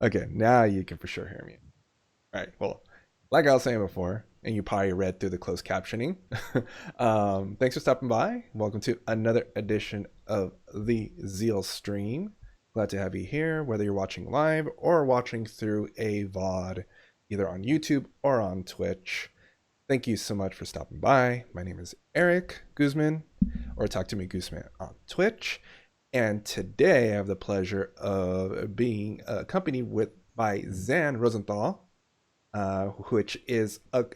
Okay, now you can for sure hear me. All right. Well, like I was saying before, and you probably read through the closed captioning. Thanks for stopping by. Welcome to another edition of the Zeal stream. Glad to have you here, whether you're watching live or watching through a VOD, either on YouTube or on Twitch. Thank you so much for stopping by. My name is Eric Guzman, or Talk to Me Guzman on Twitch. And today I have the pleasure of being accompanied by Zan Rosenthal, which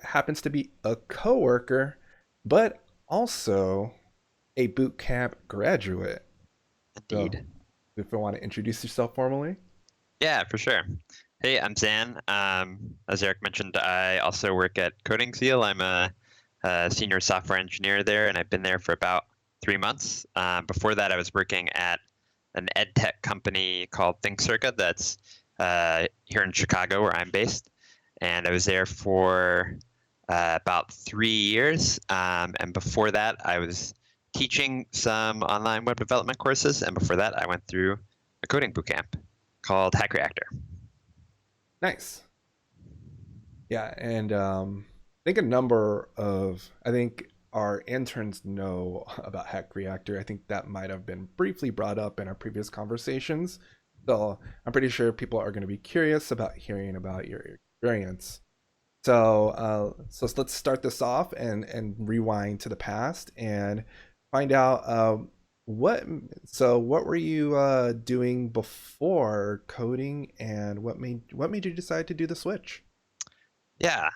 happens to be a coworker, but also a boot camp graduate. So, Indeed. if you want to introduce yourself formally. Yeah, for sure. Hey, I'm Zan. As Eric mentioned, I also work at Coding Seal. I'm a senior software engineer there, and I've been there for about 3 months. Before that, I was working at an ed tech company called ThinkCirca that's here in Chicago, where I'm based. And I was there for about 3 years. And before that, I was teaching some online web development courses. And before that, I went through a coding bootcamp called Hack Reactor. Nice. Yeah, and I think our interns know about Hack Reactor. I think that might have been briefly brought up in our previous conversations. So I'm pretty sure people are going to be curious about hearing about your experience. So let's start this off and rewind to the past and find out what. So what were you doing before coding, and what made you decide to do the switch? Yeah.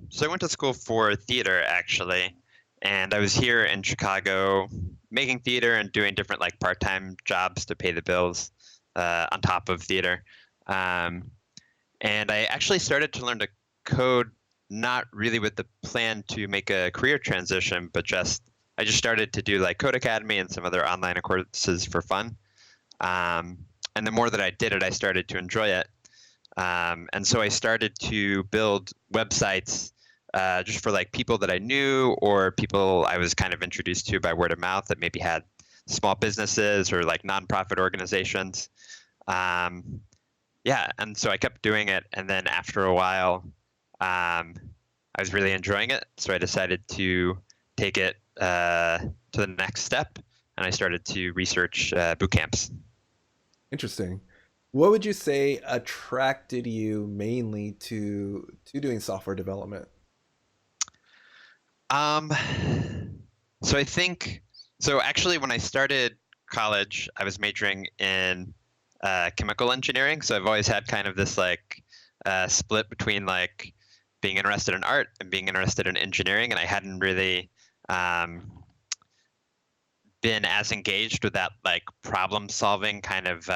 So I went to school for theater actually, and I was here in Chicago making theater and doing different like part-time jobs to pay the bills on top of theater. Um, and I actually started to learn to code not really with the plan to make a career transition, but I just started to do like Code Academy and some other online courses for fun. Um, and the more that I did it, I started to enjoy it. And so I started to build websites just for like people that I knew or people I was kind of introduced to by word of mouth that maybe had small businesses or like nonprofit organizations. Um, yeah, and so I kept doing it, and then after a while, I was really enjoying it, so I decided to take it to the next step, and I started to research boot camps. Interesting. What would you say attracted you mainly to doing software development? Um, so I think so. Actually, when I started college, I was majoring in chemical engineering. So I've always had kind of this like split between like being interested in art and being interested in engineering, and I hadn't really um, been as engaged with that like problem solving kind of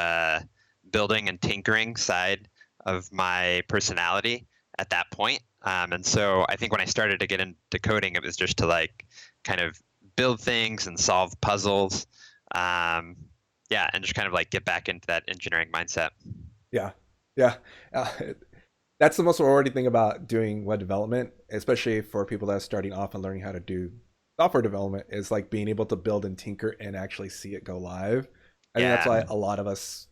building and tinkering side of my personality at that point. And so I think when I started to get into coding, it was just to like kind of build things and solve puzzles. Um, yeah, and just kind of like get back into that engineering mindset. Yeah, yeah. Uh, that's the most rewarding thing about doing web development, especially for people that are starting off and learning how to do software development, is like being able to build and tinker and actually see it go live. I think that's Yeah, why a lot of us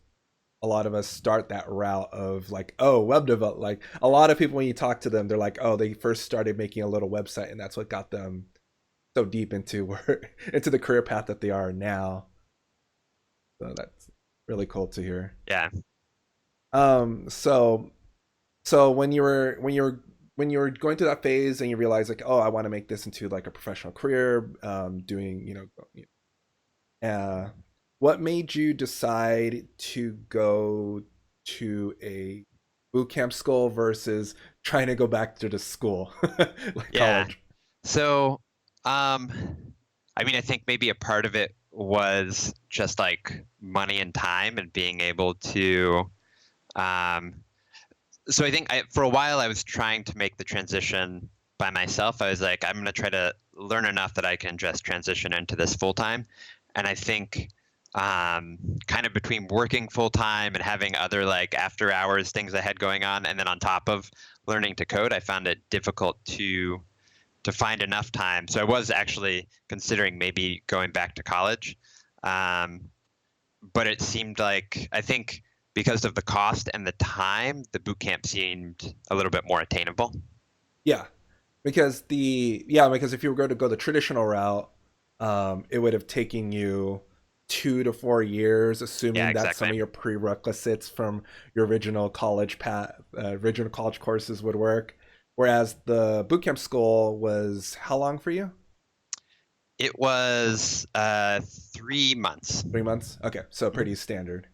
start that route of like, oh, web develop. Like a lot of people, when you talk to them, they're like, oh, they first started making a little website, and that's what got them so deep into where into the career path that they are now. So that's really cool to hear. yeah. So when you were going through that phase and you realize like, oh, I want to make this into like a professional career, doing uh, what made you decide to go to a boot camp school versus trying to go back to the school like Yeah. college? So, um, I mean, I think maybe a part of it was just like money and time and being able to. Um, so I think for a while I was trying to make the transition by myself. I was like, I'm going to try to learn enough that I can just transition into this full time. And I think kind of between working full time and having other like after hours things I had going on, and then on top of learning to code, I found it difficult to find enough time. So I was actually considering maybe going back to college. Um, but it seemed like I think because of the cost and the time, the boot camp seemed a little bit more attainable. Yeah, because if you were going to go the traditional route, it would have taken you 2 to 4 years, Yeah, assuming that some exactly. of your prerequisites from your original college path, original college courses would work. Whereas the bootcamp school was how long for you? It was 3 months. 3 months. Okay, so Mhm, pretty standard.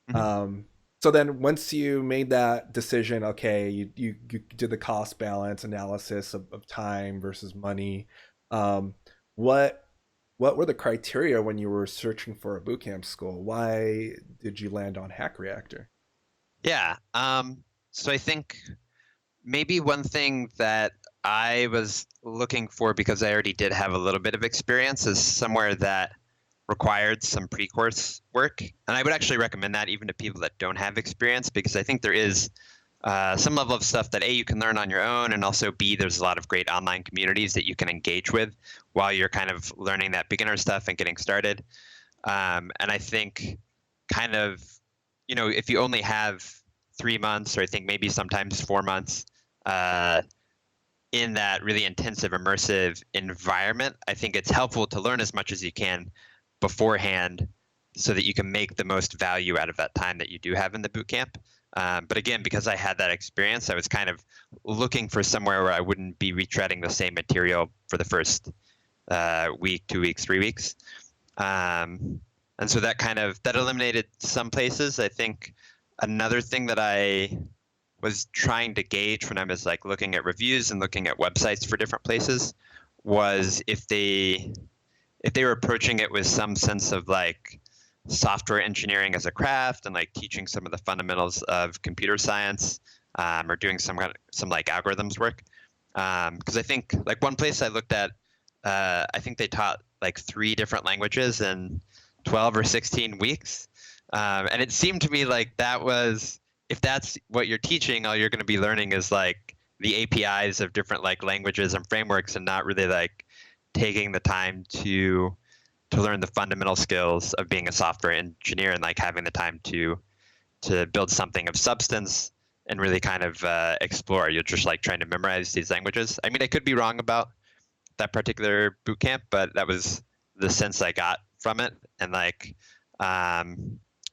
mhm. Um, so then once you made that decision, okay, you did the cost balance analysis of time versus money. Um, what what were the criteria when you were searching for a bootcamp school? Why did you land on Hack Reactor? Yeah. So I think maybe one thing that I was looking for because I already did have a little bit of experience is somewhere that required some pre-course work. And I would actually recommend that even to people that don't have experience because I think there is some level of stuff that A, you can learn on your own, and also B, there's a lot of great online communities that you can engage with while you're kind of learning that beginner stuff and getting started. And I think kind of, if you only have 3 months, or I think maybe sometimes 4 months, uh, in that really intensive, immersive environment, I think it's helpful to learn as much as you can beforehand so that you can make the most value out of that time that you do have in the boot camp. But again, because I had that experience, I was kind of looking for somewhere where I wouldn't be retreading the same material for the first week, 2 weeks, 3 weeks. And so that eliminated some places. I think another thing that I was trying to gauge when I was like looking at reviews and looking at websites for different places was if they were approaching it with some sense of like software engineering as a craft and like teaching some of the fundamentals of computer science, or doing some like algorithms work. Because I think like one place I looked at, I think they taught like 3 different languages in 12 or 16 weeks. And it seemed to me like that was, if that's what you're teaching, all you're going to be learning is like the APIs of different like languages and frameworks, and not really like taking the time to learn the fundamental skills of being a software engineer and like having the time to build something of substance and really kind of explore. You're just like trying to memorize these languages. I mean, I could be wrong about that particular boot camp, but that was the sense I got from it. And like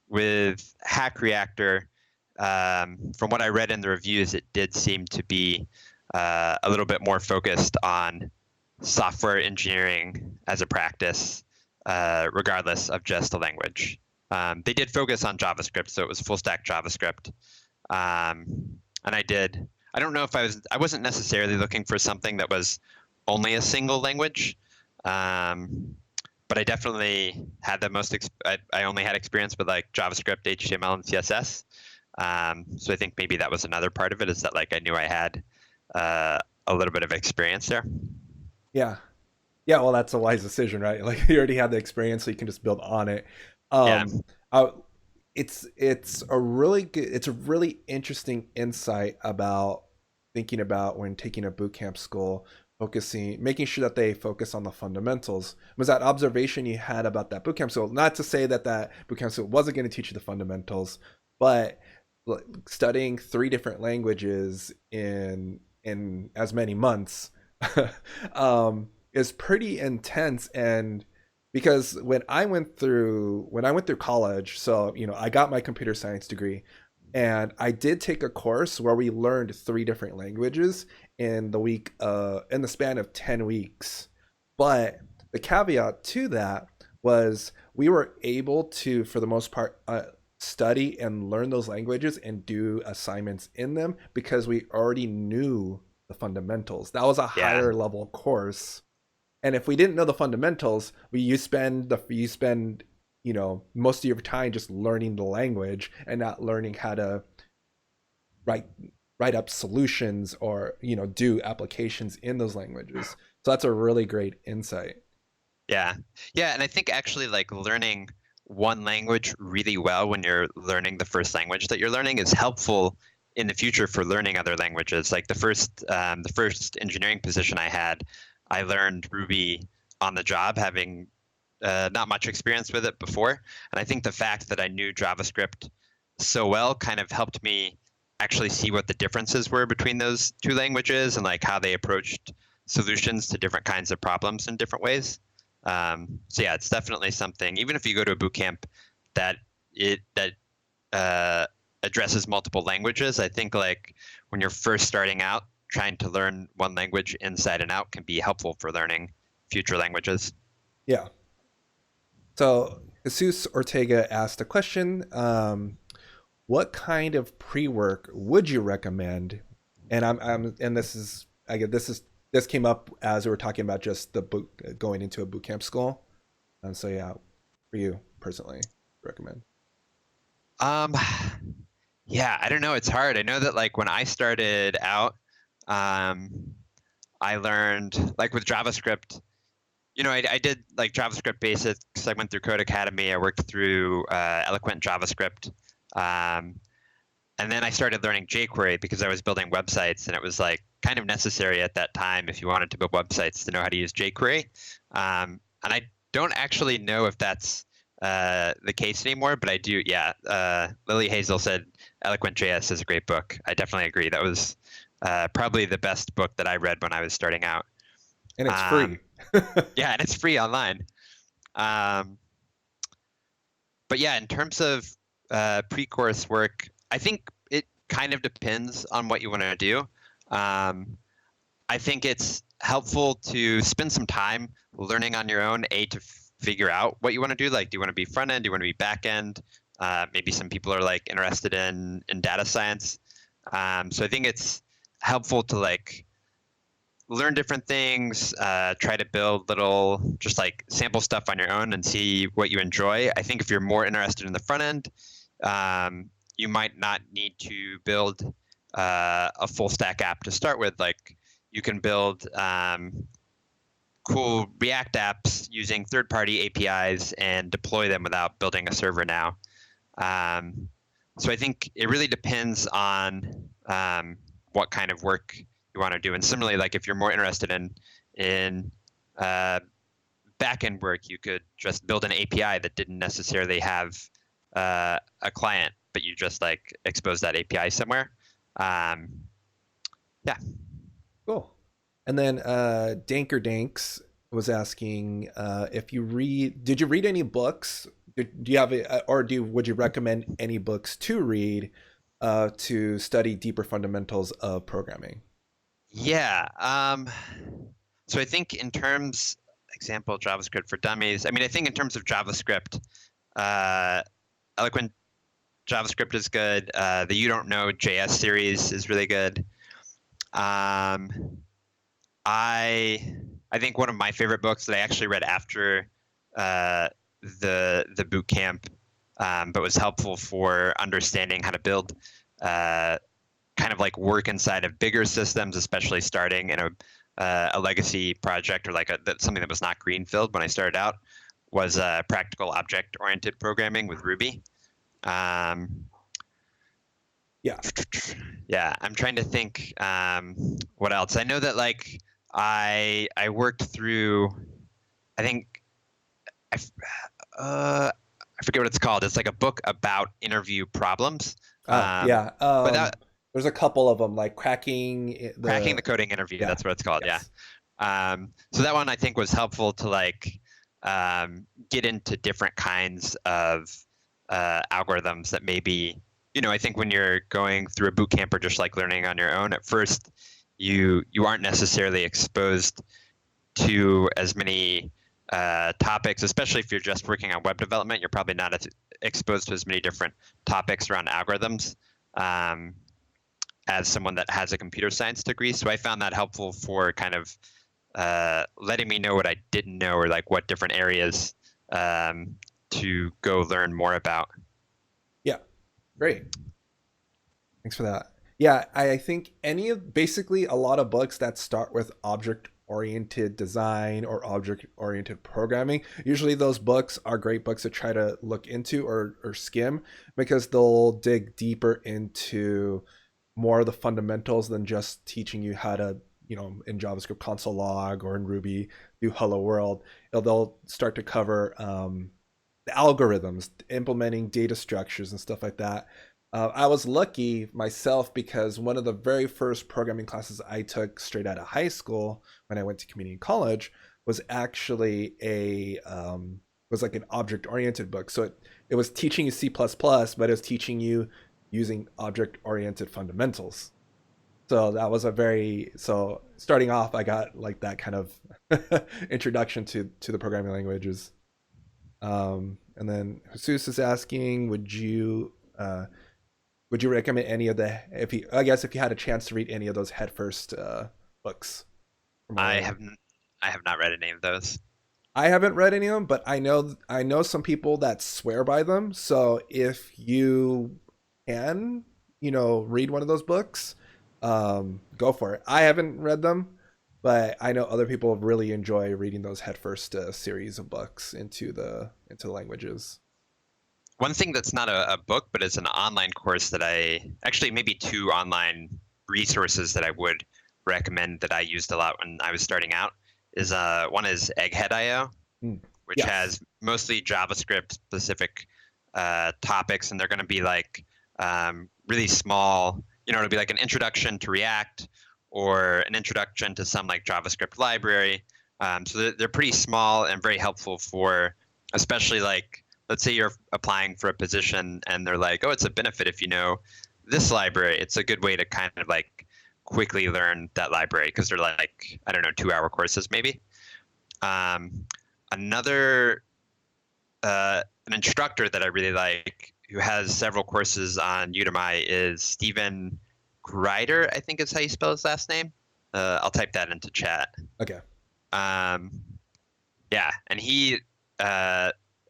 with Hack Reactor, from what I read in the reviews, it did seem to be a little bit more focused on software engineering as a practice, regardless of just the language. They did focus on JavaScript, so it was full stack JavaScript. And I don't know if I wasn't necessarily looking for something that was only a single language. But I definitely had the I only had experience with like JavaScript, HTML, and CSS. So I think maybe that was another part of it, is that like I knew I had a little bit of experience there. Yeah, yeah. Well, that's a wise decision, right? Like you already have the experience, so you can just build on it. Yeah, Um, it's a really interesting insight about thinking about when taking a boot camp school, focusing, making sure that they focus on the fundamentals. Was that observation you had about that boot camp school? Not to say that that boot camp school wasn't going to teach you the fundamentals, but like, studying 3 different languages in as many months is pretty intense. And because when I went through college, so I got my computer science degree, and I did take a course where we learned 3 different languages in the span of 10 weeks. But the caveat to that was we were able to, for the most part, study and learn those languages and do assignments in them because we already knew the fundamentals. That was a yeah, higher level course, and if we didn't know the fundamentals, you spend most of your time just learning the language and not learning how to write write up solutions or do applications in those languages. So that's a really great insight. yeah, yeah. And I think actually like learning one language really well when you're learning the first language that you're learning is helpful in the future for learning other languages. Like the first engineering position I had, I learned Ruby on the job, having not much experience with it before. And I think the fact that I knew JavaScript so well kind of helped me actually see what the differences were between those two languages and like how they approached solutions to different kinds of problems in different ways. So yeah, it's definitely something. Even if you go to a boot camp that that uh, addresses multiple languages, I think like when you're first starting out, trying to learn one language inside and out can be helpful for learning future languages. Yeah. So Jesus Ortega asked a question. What kind of pre-work would you recommend? And and this is I get this came up as we were talking about just the boot going into a boot camp school. And so yeah, for you personally, recommend. Um, yeah, I don't know. It's hard. I know that like when I started out, um, I learned like with JavaScript. I did like JavaScript basics. I went through Code Academy. I worked through Eloquent JavaScript, um, and then I started learning jQuery because I was building websites, and it was like kind of necessary at that time if you wanted to build websites to know how to use jQuery. And I don't actually know if that's the case anymore, but I do. Yeah, Lily Hazel said Eloquent JS is a great book. I definitely agree. That was probably the best book that I read when I was starting out. And it's free. Um, yeah, and it's free online. Um, but yeah, in terms of pre-course work, I think it kind of depends on what you want to do. Um, I think it's helpful to spend some time learning on your own, to figure out what you want to do. Like, do you want to be front end? Do you want to be back end? Maybe some people are like interested in data science. So I think it's helpful to like learn different things, try to build little just like sample stuff on your own and see what you enjoy. I think if you're more interested in the front end, you might not need to build a full stack app to start with. Like you can build cool React apps using third-party APIs and deploy them without building a server now. So I think it really depends on what kind of work you want to do. And similarly, like if you're more interested in backend work, you could just build an API that didn't necessarily have a client, but you just like expose that API somewhere. Yeah. Cool. And then Danker Danks was asking if you did you read any books? Do you have or would you recommend any books to read to study deeper fundamentals of programming? Yeah. So I think in terms, example, JavaScript for Dummies. I mean, I think in terms of JavaScript, uh, Eloquent JavaScript is good. The You Don't Know JS series is really good. Um, I think one of my favorite books that I actually read after uh, the boot camp, but was helpful for understanding how to build kind of like work inside of bigger systems, especially starting in a legacy project or like something that was not greenfield when I started out, was practical object oriented programming with Ruby. Um, Yeah. yeah, I'm trying to think what else. I know that like I worked through. I think I I forget what it's called. It's like a book about interview problems. Oh, yeah. But that There's a couple of them, like cracking the coding interview. Yeah. That's what it's called. Yeah. Yes. So that one I think was helpful to like get into different kinds of algorithms that maybe I think when you're going through a boot camp or just like learning on your own at first, you aren't necessarily exposed to as many topics, especially if you're just working on web development. You're probably not as exposed to as many different topics around algorithms as someone that has a computer science degree. So I found that helpful for kind of letting me know what I didn't know or like what different areas to go learn more about. Yeah. Great. Thanks for that. Yeah, I think basically a lot of books that start with object oriented design or object oriented programming, usually those books are great books to try to look into or skim because they'll dig deeper into more of the fundamentals than just teaching you how to, in JavaScript console log or in Ruby do hello world. They'll start to cover the algorithms, implementing data structures and stuff like that. I was lucky myself because one of the very first programming classes I took straight out of high school when I went to community college was actually a was like an object oriented book. So it was teaching you C++, but it was teaching you using object oriented fundamentals. So that was a very so starting off I got like that kind of introduction to the programming languages. And then Jesus is asking, would you recommend any of the if you I guess if you had a chance to read any of those headfirst books from I earlier? haven't I have not read any of those. I haven't read any of them, but I know some people that swear by them. So if you can, read one of those books, go for it. I haven't read them, but I know other people really enjoy reading those headfirst series of books into the languages. One thing that's not a book, but it's an online course that I actually maybe two online resources that I would recommend that I used a lot when I was starting out is one is Egghead.io, Mm. which Yes. has mostly JavaScript specific topics, and they're going to be like really small. It'll be like an introduction to React or an introduction to some like JavaScript library. So they're pretty small and very helpful for, especially like, let's say you're applying for a position and they're like, oh, it's a benefit if you know this library. It's a good way to kind of like quickly learn that library because they're like, I don't know, 2 hour courses maybe. Um, Another an instructor that I really like who has several courses on Udemy is Stephen Grider, I think is how you spell his last name. I'll type that into chat. Okay. Um, yeah, and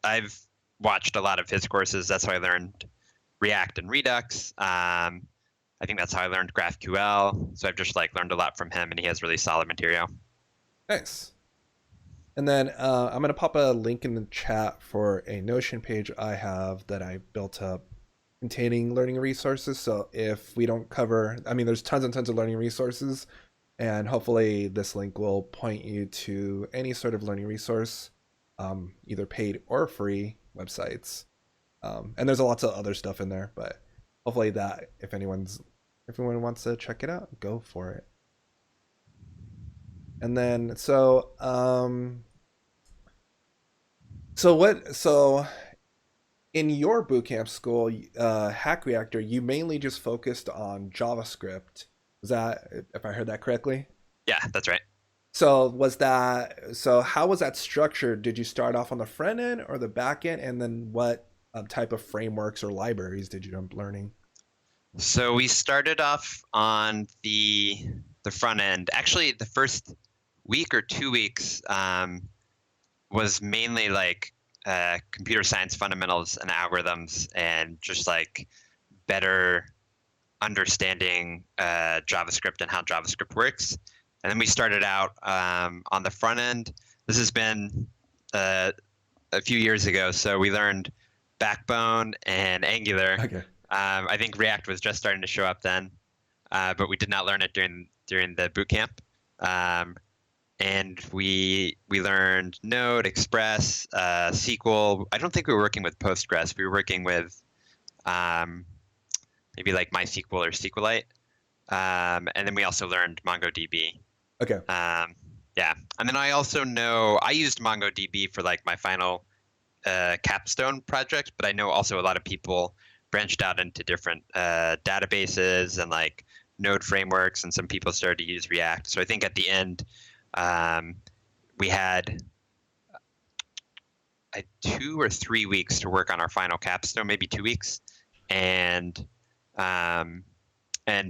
I've watched a lot of his courses. That's how I learned React and Redux. I think that's how I learned GraphQL. So I've just like learned a lot from him, and he has really solid material. Nice. And then I'm going to pop a link in the chat for a Notion page I have that I built up containing learning resources. So if we don't cover, I mean, there's tons and tons of learning resources, and hopefully this link will point you to any sort of learning resource, either paid or free websites. And there's a lots of other stuff in there, but hopefully that if anyone wants to check it out, go for it. And then so in your bootcamp school, Hack Reactor, you mainly just focused on JavaScript. Was that, if I heard that correctly? Yeah, that's right. So how was that structured? Did you start off on the front end or the back end, and then what type of frameworks or libraries did you end up learning? So we started off on the front end. Actually, the first week or 2 weeks was mainly like computer science fundamentals and algorithms, and just like better understanding JavaScript and how JavaScript works. And then we started out on the front end. This has been uh, a few years ago, so we learned Backbone and Angular. Okay. I think React was just starting to show up then, but we did not learn it during the boot camp. Um, and we learned Node, Express, SQL. I don't think we were working with Postgres. We were working with um, maybe like MySQL or SQLite. And then we also learned MongoDB. Okay. Yeah, and then I also know I used MongoDB for like my final capstone project, but I know also a lot of people branched out into different databases and like node frameworks, and some people started to use React. So I think at the end, um, we had 2 or 3 weeks to work on our final capstone, maybe 2 weeks, and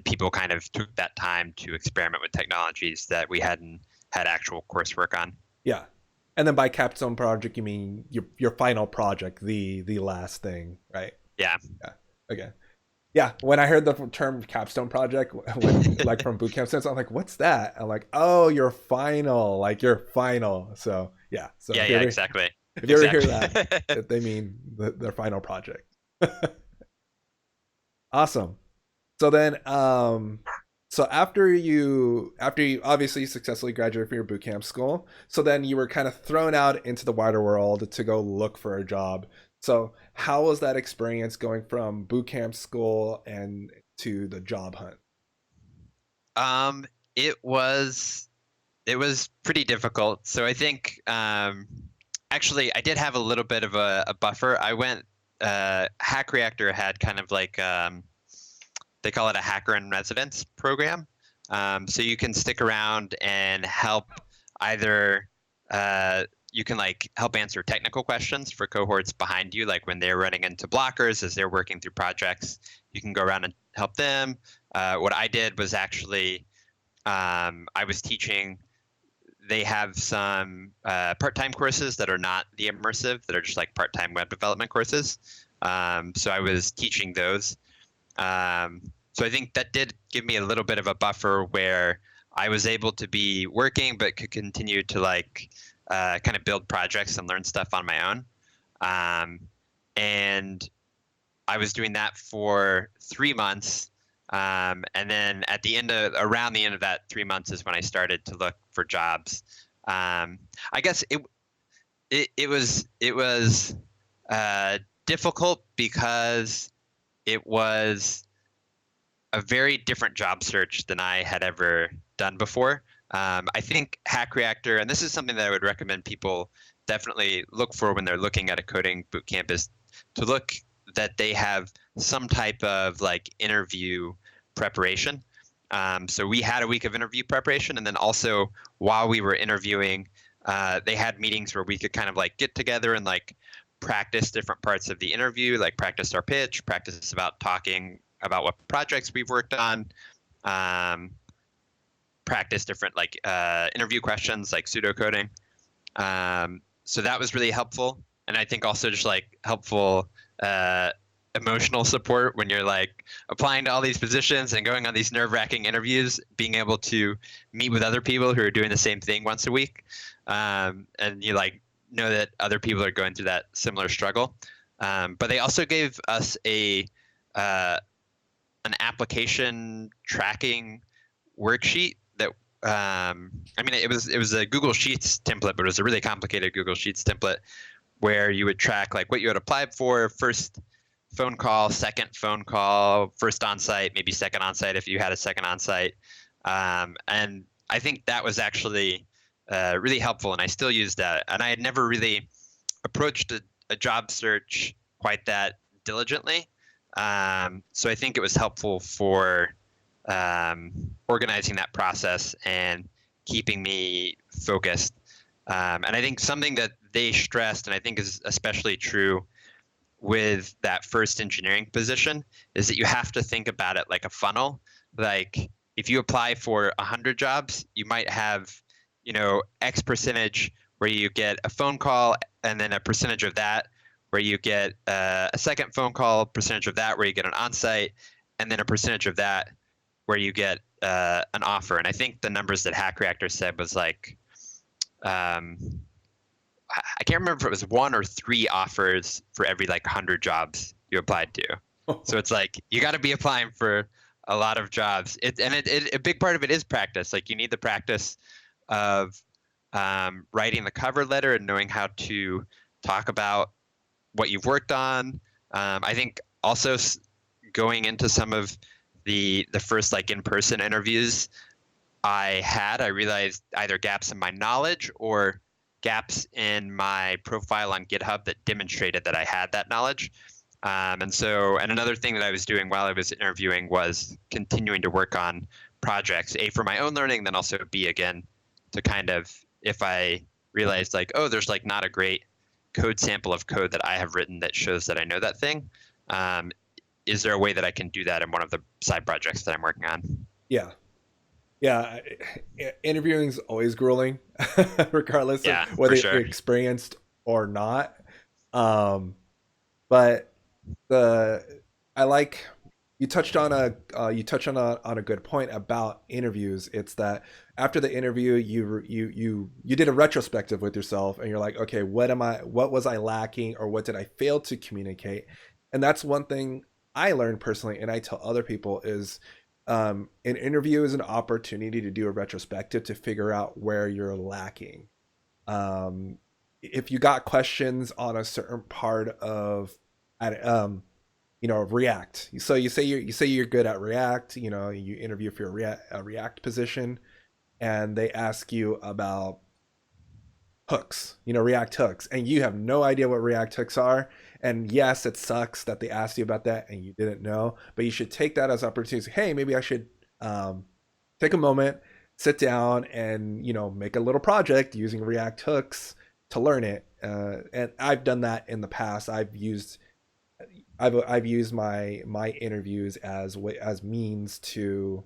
people kind of took that time to experiment with technologies that we hadn't had actual coursework on. Yeah. And then by capstone project, you mean your final project, the last thing, right? Yeah. Yeah. Okay. Yeah. When I heard the term capstone project, when like from bootcamp sense, I'm like, what's that? I'm like, oh, your final, like your final. So yeah. So Yeah, yeah, exactly. if you ever hear Exactly. that, they mean their final project. Awesome. So then, so after you obviously successfully graduated from your bootcamp school, so then you were kind of thrown out into the wider world to go look for a job. So how was that experience going from boot camp school and to the job hunt? Um, it was it was pretty difficult. So I think actually I did have a little bit of a buffer. I went Hack Reactor had kind of like they call it a hacker in residence program. So you can stick around and help either you can like help answer technical questions for cohorts behind you, like when they're running into blockers as they're working through projects. You can go around and help them. What I did was actually I was teaching. They have some part-time courses that are not the immersive, that are just like part-time web development courses. So I was teaching those. So I think that did give me a little bit of a buffer where I was able to be working, but could continue to like kind of build projects and learn stuff on my own. Um, and I was doing that for 3 months. And then at the end of around the end of that 3 months is when I started to look for jobs. I guess it was difficult because it was a very different job search than I had ever done before. I think Hack Reactor, and this is something that I would recommend people definitely look for when they're looking at a coding bootcamp, is to look that they have some type of like interview preparation. So we had a week of interview preparation, and then also while we were interviewing, they had meetings where we could kind of like get together and like practice different parts of the interview, like practice our pitch, practice about talking about what projects we've worked on, um, practice different like interview questions like pseudocoding. So that was really helpful, and I think also just like helpful uh, emotional support when you're like applying to all these positions and going on these nerve-wracking interviews. Being able to meet with other people who are doing the same thing once a week, and you like know that other people are going through that similar struggle. But they also gave us a an application tracking worksheet that I mean it was a Google Sheets template, but it was a really complicated Google Sheets template where you would track like what you had applied for, first phone call, second phone call, first on-site, maybe second on-site if you had a second on-site. And I think that was actually really helpful, and I still use that. And I had never really approached a job search quite that diligently. So I think it was helpful for organizing that process and keeping me focused. And I think something that they stressed, and I think is especially true with that first engineering position, is that you have to think about it like a funnel. Like if you apply for 100 jobs, you might have, X percentage where you get a phone call, and then a percentage of that where you get a second phone call, percentage of that where you get an on-site, and then a percentage of that where you get an offer. And I think the numbers that Hack Reactor said was like, um, I can't remember if it was one or three offers for every like 100 jobs you applied to. So it's like you got to be applying for a lot of jobs. A big part of it is practice. Like you need the practice of writing the cover letter and knowing how to talk about what you've worked on. I think also going into some of the first like in-person interviews I realized either gaps in my knowledge or gaps in my profile on GitHub that demonstrated that I had that knowledge. And another thing that I was doing while I was interviewing was continuing to work on projects, A, for my own learning, then also B, again, to kind of, if I realized like, oh, there's like not a great code sample of code that I have written that shows that I know that thing. Is there a way that I can do that in one of the side projects that I'm working on? Yeah. Yeah, interviewing is always grueling, regardless of Yeah, for whether you're sure. experienced or not. Um, but the I like you touched on a good point about interviews. It's that after the interview, you did a retrospective with yourself, and you're like, okay, what was I lacking, or what did I fail to communicate? And that's one thing I learned personally, and I tell other people is an interview is an opportunity to do a retrospective to figure out where you're lacking. Um, if you got questions on a certain part of React. So you say you're good at React, you interview for a React position, and they ask you about hooks, React hooks, and you have no idea what React hooks are. And yes, it sucks that they asked you about that and you didn't know, but you should take that as opportunity. Hey, maybe I should take a moment, sit down, and make a little project using React hooks to learn it. And I've done that in the past. I've used my interviews as means to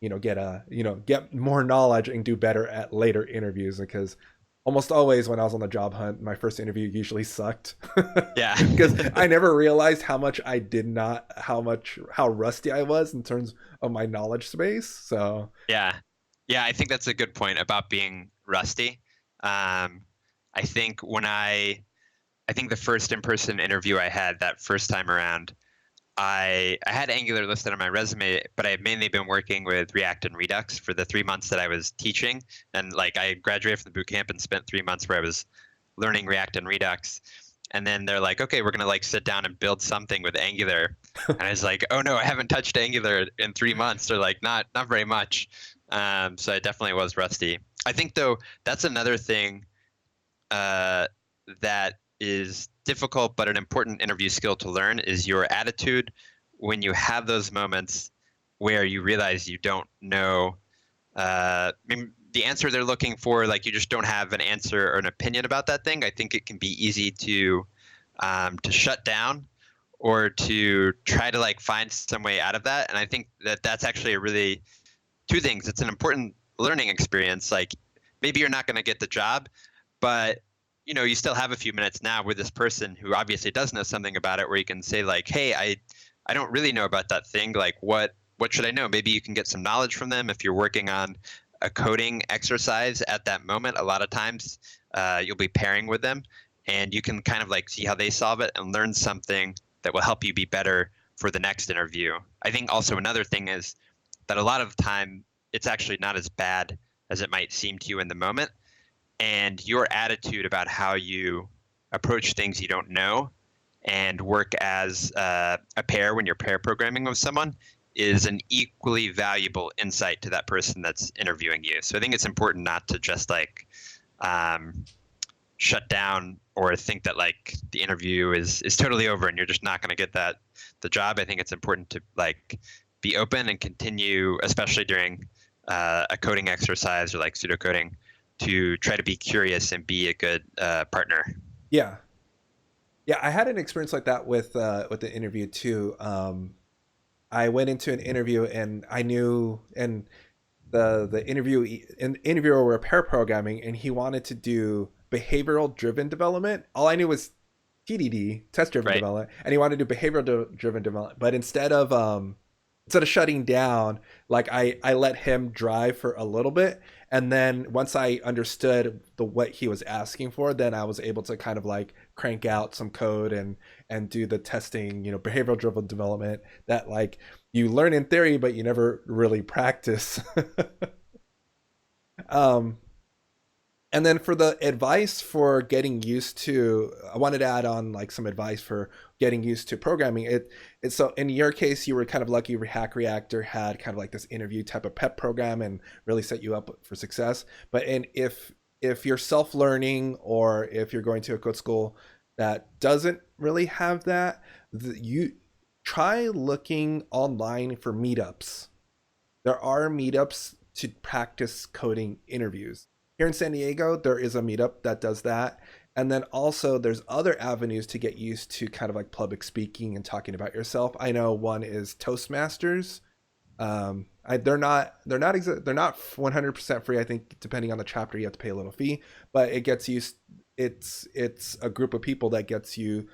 get more knowledge and do better at later interviews, because almost always when I was on the job hunt, my first interview usually sucked Yeah. because I never realized how rusty I was in terms of my knowledge space. So Yeah. Yeah, I think that's a good point about being rusty. I think I think the first in-person interview I had that first time around, I had Angular listed on my resume, but I had mainly been working with React and Redux for the 3 months that I was teaching. And like I graduated from the boot camp and spent 3 months where I was learning React and Redux. And then they're like, okay, we're gonna like sit down and build something with Angular. And I was like, oh no, I haven't touched Angular in 3 months. They're like, not very much. So I definitely was rusty. I think though that's another thing uh, that is difficult but an important interview skill to learn is your attitude when you have those moments where you realize you don't know the answer they're looking for, like you just don't have an answer or an opinion about that thing. I think it can be easy to shut down or to try to like find some way out of that. And I think that that's actually a really two things. It's an important learning experience. Like maybe you're not going to get the job, but you still have a few minutes now with this person who obviously does know something about it, where you can say like, hey, I don't really know about that thing. Like what should I know? Maybe you can get some knowledge from them if you're working on a coding exercise at that moment. A lot of times you'll be pairing with them and you can kind of like see how they solve it and learn something that will help you be better for the next interview. I think also another thing is that a lot of the time it's actually not as bad as it might seem to you in the moment. And your attitude about how you approach things you don't know and work as a pair when you're pair programming with someone is an equally valuable insight to that person that's interviewing you. So I think it's important not to just like shut down or think that like the interview is totally over and you're just not going to get the job. I think it's important to like be open and continue, especially during a coding exercise or like pseudocoding, to try to be curious and be a good partner. yeah, yeah, I had an experience like that with the interview too. I went into an interview and I knew, and the interviewer were pair programming, and he wanted to do behavioral driven development. All I knew was TDD, test driven Right. development, and he wanted to do behavioral driven development. But instead of shutting down, like I let him drive for a little bit, and then once I understood what he was asking for, then I was able to kind of like crank out some code and do the testing, behavioral driven development that like you learn in theory but you never really practice. um and then for the advice for getting used to, I wanted to add on like some advice for getting used to programming. It's so in your case, you were kind of lucky. Hack Reactor had kind of like this interview type of pep program and really set you up for success. But if you're self learning, or if you're going to a code school that doesn't really have that, you try looking online for meetups. There are meetups to practice coding interviews. Here in San Diego, there is a meetup that does that. And then also there's other avenues to get used to kind of like public speaking and talking about yourself. I know one is Toastmasters. They're not 100% free. I think depending on the chapter, you have to pay a little fee, but it gets used. It's a group of people that gets you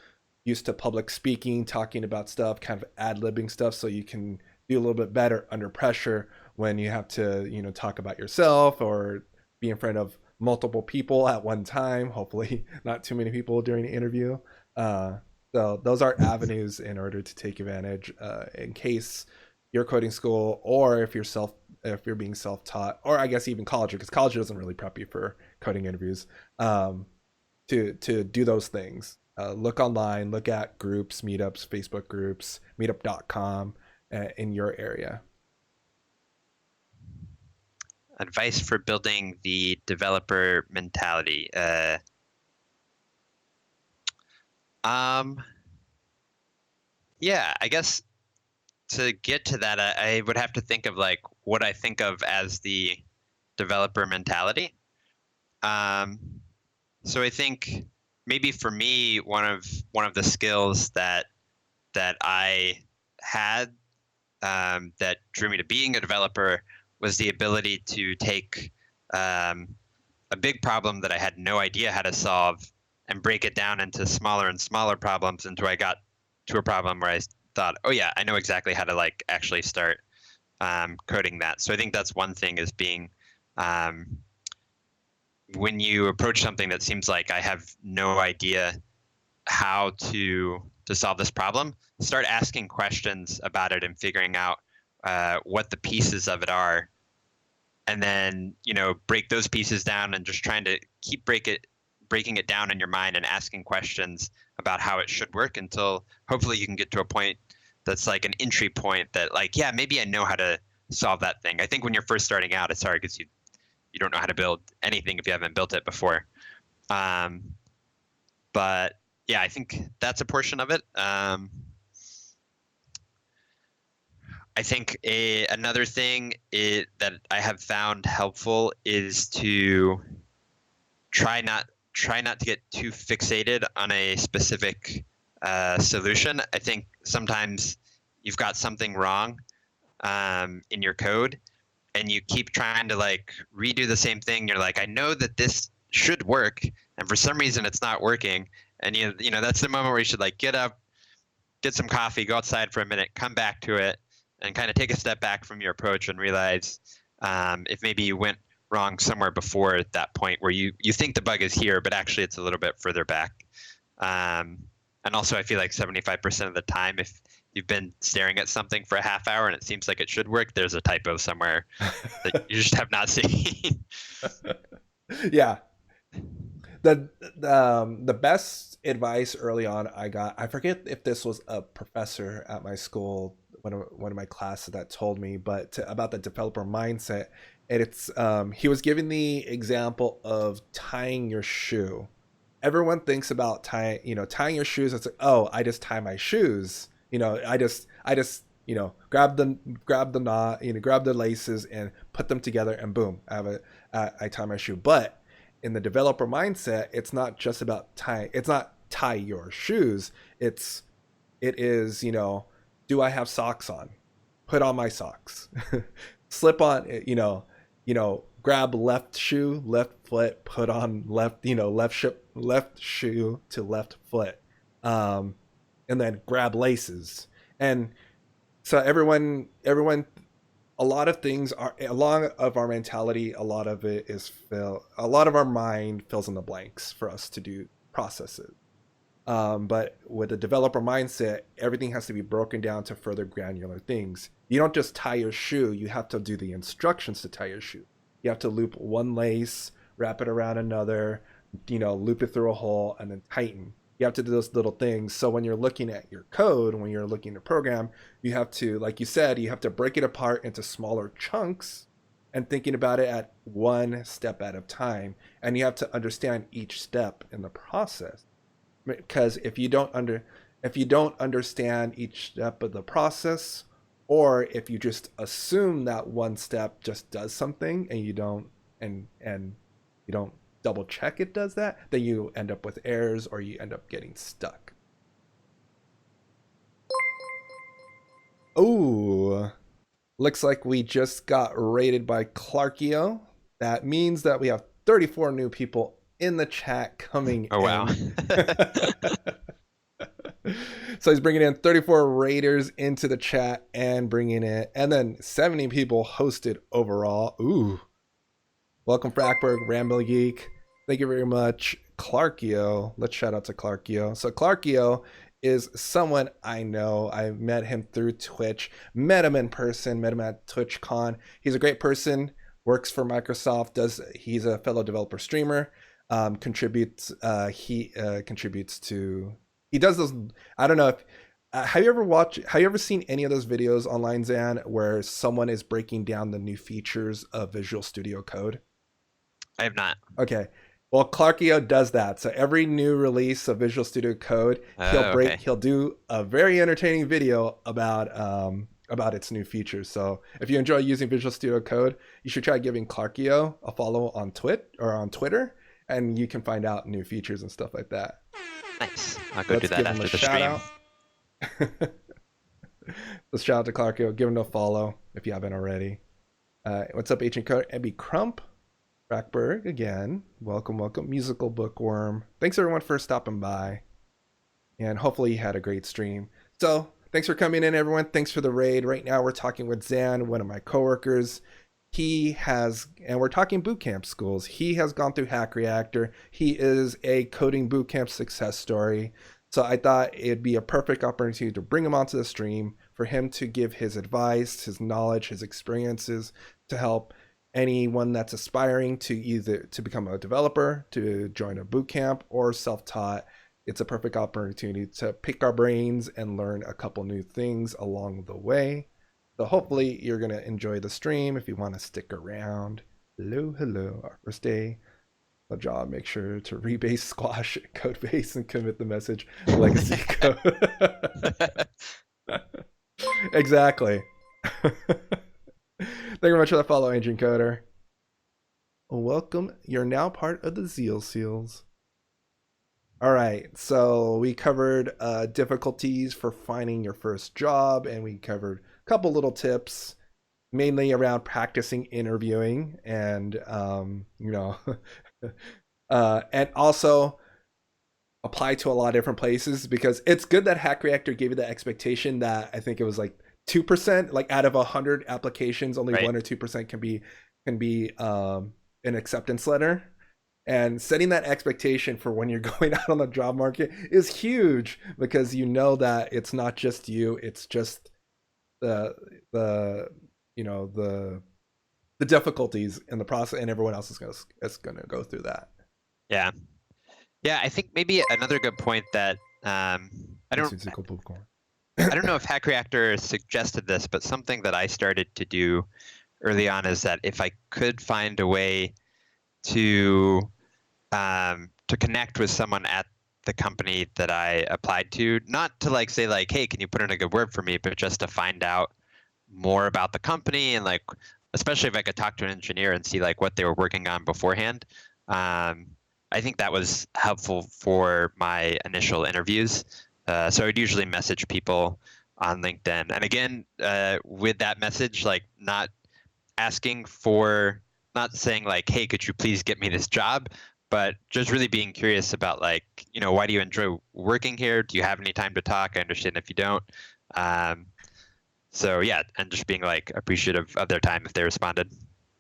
used to public speaking, talking about stuff, kind of ad-libbing stuff, so you can do a little bit better under pressure when you have to, talk about yourself or be in front of multiple people at one time. Hopefully, not too many people during the interview. So those are avenues in order to take advantage in case you're coding school, or if you're being self-taught, or I guess even college, because college doesn't really prep you for coding interviews. to do those things. Look online, look at groups, meetups, Facebook groups, meetup.com in your area. Advice for building the developer mentality. Um, yeah, I guess to get to that, I would have to think of like what I think of as the developer mentality. Um, so I think maybe for me, one of the skills that I had that drew me to being a developer was the ability to take um, a big problem that I had no idea how to solve and break it down into smaller and smaller problems until I got to a problem where I thought, oh yeah, I know exactly how to like actually start coding that. So I think that's one thing is being um, when you approach something that seems like I have no idea how to solve this problem, start asking questions about it and figuring out what the pieces of it are, and then break those pieces down and just trying to keep breaking it down in your mind and asking questions about how it should work until hopefully you can get to a point that's like an entry point that like, yeah, maybe I know how to solve that thing. I think when you're first starting out, it's hard because you don't know how to build anything if you haven't built it before. Um, but yeah, I think that's a portion of it. I think another thing that I have found helpful is to try not to get too fixated on a specific solution. I think sometimes you've got something wrong in your code, and you keep trying to like redo the same thing. You're like, I know that this should work, and for some reason it's not working. And that's the moment where you should like get up, get some coffee, go outside for a minute, come back to it, and kind of take a step back from your approach and realize if maybe you went wrong somewhere before that point where you think the bug is here, but actually it's a little bit further back. And also, I feel like 75% of the time, if you've been staring at something for a half hour and it seems like it should work, there's a typo somewhere that you just have not seen. Yeah. The best advice early on I got, I forget if this was a professor at my school, one of my classes that told me, but about the developer mindset. And it's he was giving the example of tying your shoe. Everyone thinks about tying your shoes. It's like, oh, I just tie my shoes. I just grab the knot, grab the laces and put them together, and boom, I tie my shoe. But in the developer mindset, it's not just about tie. It's not tie your shoes. It is, do I have socks on? Put on my socks. Slip on, grab left shoe, left foot, put on left shoe to left foot, and then grab laces. And so everyone, a lot of things are a lot of our mentality. A lot of it is a lot of our mind fills in the blanks for us to do processes. But with a developer mindset, everything has to be broken down to further granular things. You don't just tie your shoe, you have to do the instructions to tie your shoe. You have to loop one lace, wrap it around another, loop it through a hole, and then tighten. You have to do those little things. So when you're looking at your code, when you're looking at program, you have to, like you said, you have to break it apart into smaller chunks and thinking about it at one step at a time. And you have to understand each step in the process. Because if you don't understand each step of the process, or if you just assume that one step just does something and you don't double check it does that, then you end up with errors or you end up getting stuck. Oh, looks like we just got rated by Clarkio. That means that we have 34 new people in the chat coming Oh, wow. So he's bringing in 34 raiders into the chat and bringing in, and then 70 people hosted overall. Ooh. Welcome, Frackberg, Ramble Geek. Thank you very much, Clarkio. Let's shout out to Clarkio. So Clarkio is someone I know. I met him through Twitch, met him in person, met him at TwitchCon. He's a great person, works for Microsoft, he's a fellow developer streamer. contributes. He contributes to. He does those. I don't know if. Have you ever watched? Have you ever seen any of those videos online, Zan, where someone is breaking down the new features of Visual Studio Code? I have not. Okay. Well, Clarkio does that. So every new release of Visual Studio Code, Okay. he'll do a very entertaining video about its new features. So if you enjoy using Visual Studio Code, you should try giving Clarkio a follow on Twitter, and you can find out new features and stuff like that. Nice. I'll go do Let's that give him a after the shout stream. out. Let's shout out to Clarkio. Give him a follow if you haven't already. What's up, Agent Code? Ebby Crump. Rackberg again. Welcome, welcome. Musical Bookworm. Thanks everyone for stopping by. And hopefully you had a great stream. So thanks for coming in, everyone. Thanks for the raid. Right now we're talking with Zan, one of my coworkers. And we're talking bootcamp schools. He has gone through Hack Reactor. He is a coding bootcamp success story. So I thought it'd be a perfect opportunity to bring him onto the stream for him to give his advice, his knowledge, his experiences to help anyone that's aspiring to either to become a developer, to join a bootcamp, or self-taught. It's a perfect opportunity to pick our brains and learn a couple new things along the way. So hopefully you're going to enjoy the stream if you want to stick around. Hello, hello. Our first day of job, make sure to rebase, squash code base, and commit the message legacy code. Exactly. Thank you very much for the follow, Agent Coder. Welcome. You're now part of the Zeal Seals. All right. So we covered difficulties for finding your first job, and we covered a couple little tips, mainly around practicing interviewing and, and also apply to a lot of different places, because it's good that Hack Reactor gave you the expectation that I think it was like 2%, like out of 100 applications, only Right. 1 or 2% can be an acceptance letter. And setting that expectation for when you're going out on the job market is huge, because you know that it's not just you, it's just the difficulties in the process, and everyone else is going to go through that. Yeah. Yeah, I think maybe another good point that I don't know if Hack Reactor suggested this, but something that I started to do early on is that if I could find a way to connect with someone at the company that I applied to, not to like say like, hey, can you put in a good word for me, but just to find out more about the company, and like, especially if I could talk to an engineer and see like what they were working on beforehand. I think that was helpful for my initial interviews. So I'd usually message people on LinkedIn, and again, with that message, like not saying like, hey, could you please get me this job, but just really being curious about like, why do you enjoy working here? Do you have any time to talk? I understand if you don't. So yeah, and just being like appreciative of their time if they responded.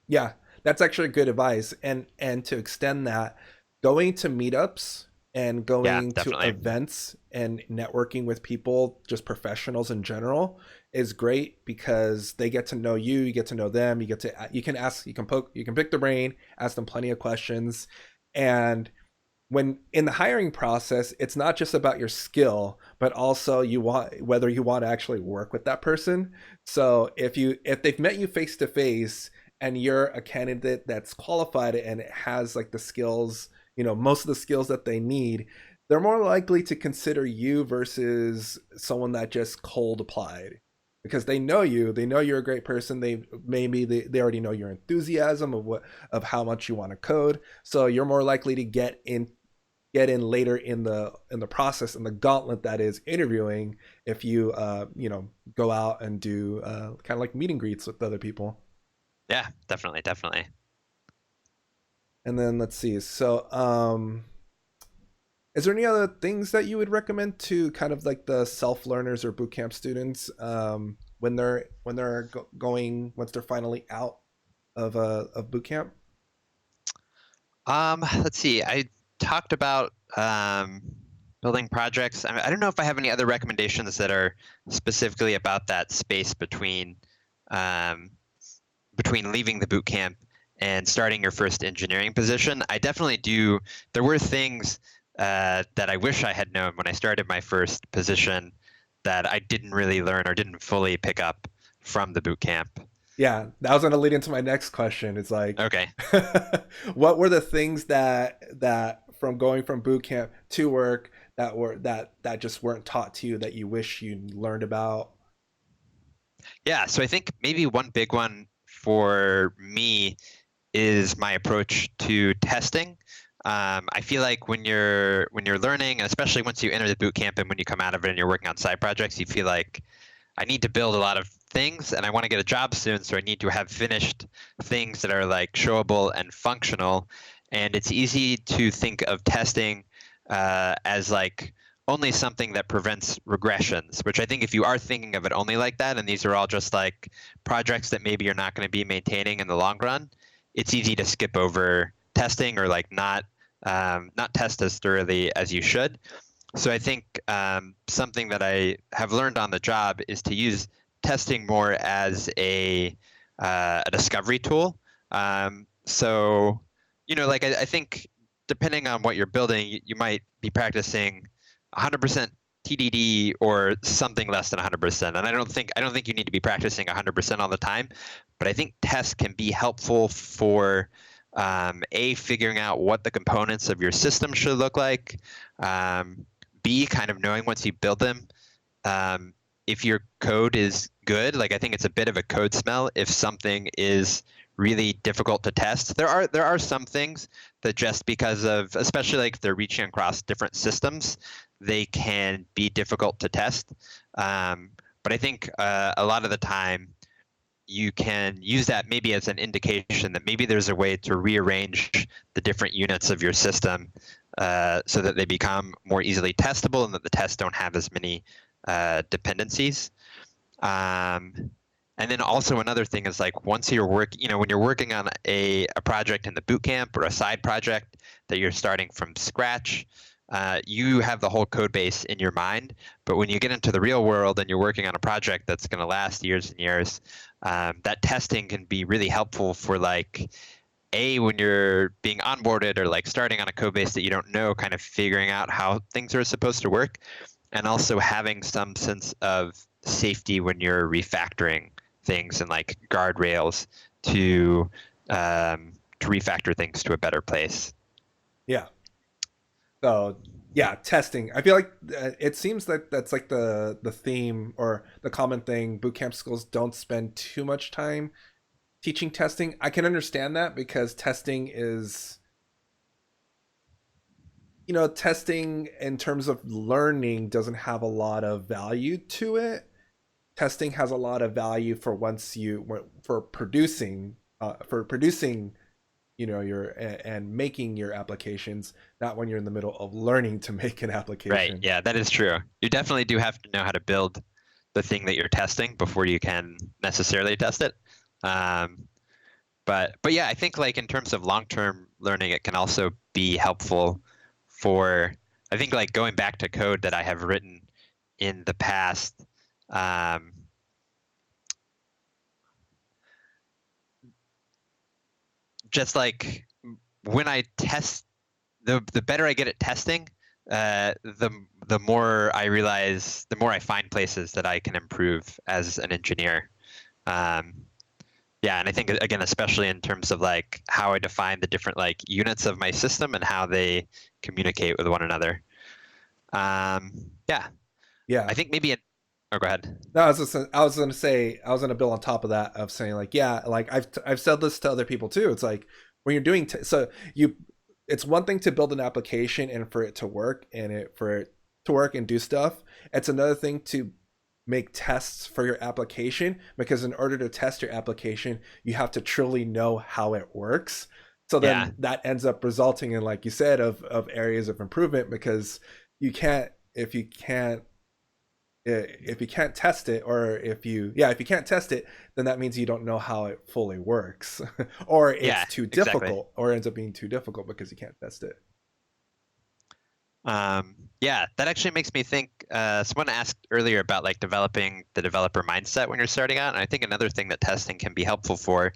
Yeah, that's actually good advice. And to extend that, going to meetups and Yeah, going to definitely. events and networking with people, just professionals in general, is great, because they get to know you, you get to know them, you can pick the brain, ask them plenty of questions. And when in the hiring process, it's not just about your skill, but also whether you want to actually work with that person. So if they've met you face to face and you're a candidate that's qualified and it has like the skills, most of the skills that they need, they're more likely to consider you versus someone that just cold applied, because they know you're a great person. They already know your enthusiasm of how much you want to code. So you're more likely to get in later in the process, in the gauntlet that is interviewing, if you go out and do kind of like meet and greets with other people. Yeah, definitely. And then let's see. So is there any other things that you would recommend to kind of like the self learners or bootcamp students when they're going, once they're finally out of bootcamp? Let's see. I talked about building projects. I don't know if I have any other recommendations that are specifically about that space between leaving the boot camp and starting your first engineering position, I definitely do. There were things that I wish I had known when I started my first position that I didn't really learn or didn't fully pick up from the boot camp. Yeah, that was gonna lead into my next question. It's like, Okay. what were the things that from going from boot camp to work that just weren't taught to you that you wish you learned about? Yeah, so I think maybe one big one for me is my approach to testing. I feel like when you're learning, and especially once you enter the boot camp and when you come out of it and you're working on side projects, you feel like I need to build a lot of things and I want to get a job soon, so I need to have finished things that are like showable and functional. And it's easy to think of testing as like only something that prevents regressions, which I think if you are thinking of it only like that, and these are all just like projects that maybe you're not going to be maintaining in the long run, it's easy to skip over testing or like not test as thoroughly as you should. So I think something that I have learned on the job is to use testing more as a discovery tool. So, like I think depending on what you're building, you might be practicing 100% TDD or something less than 100%. And I don't think you need to be practicing 100% all the time, but I think tests can be helpful for figuring out what the components of your system should look like. B, kind of knowing once you build them, um, if your code is good. Like I think it's a bit of a code smell if something is really difficult to test. There are some things that just because of, especially like if they're reaching across different systems, they can be difficult to test. But I think a lot of the time you can use that maybe as an indication that maybe there's a way to rearrange the different units of your system so that they become more easily testable and that the tests don't have as many dependencies. Um, and then also another thing is like once you're when you're working on a project in the boot camp or a side project that you're starting from scratch, you have the whole code base in your mind. But when you get into the real world and you're working on a project that's going to last years and years, that testing can be really helpful for like when you're being onboarded or like starting on a code base that you don't know, kind of figuring out how things are supposed to work, and also having some sense of safety when you're refactoring things and like guardrails to refactor things to a better place. Yeah. So yeah, testing. I feel like it seems that that's like the theme or the common thing. Bootcamp schools don't spend too much time teaching testing. I can understand that because testing is, testing in terms of learning doesn't have a lot of value to it. Testing has a lot of value for once you for producing your and making your applications, not when you're in the middle of learning to make an Right. application. Yeah, that is true. You definitely do have to know how to build the thing that you're testing before you can necessarily test it. Um, but yeah, I think like in terms of long-term learning, it can also be helpful for, I think like going back to code that I have written in the past. Um, just like when I test, the better I get at testing, the more I realize, the more I find places that I can improve as an engineer. Um, yeah, and I think again, especially in terms of like how I define the different like units of my system and how they communicate with one another. Yeah, I Yeah. think maybe. Oh, go ahead. No, I was gonna say I was gonna build on top of that of saying like yeah, like I've said this to other people too. It's like when you're doing so you, it's one thing to build an application and for it to work and it for it to work and do stuff. It's another thing to make tests for your application, because in order to test your application, you have to truly know how it works. So Yeah, then that ends up resulting in, like you said, of areas of improvement, because you can't if you can't if you can't test it, or if you can't test it, then that means you don't know how it fully works or yeah, it's too exactly. difficult, or ends up being too difficult because you can't test it. Yeah, that actually makes me think. Someone asked earlier about like developing the developer mindset when you're starting out, and I think another thing that testing can be helpful for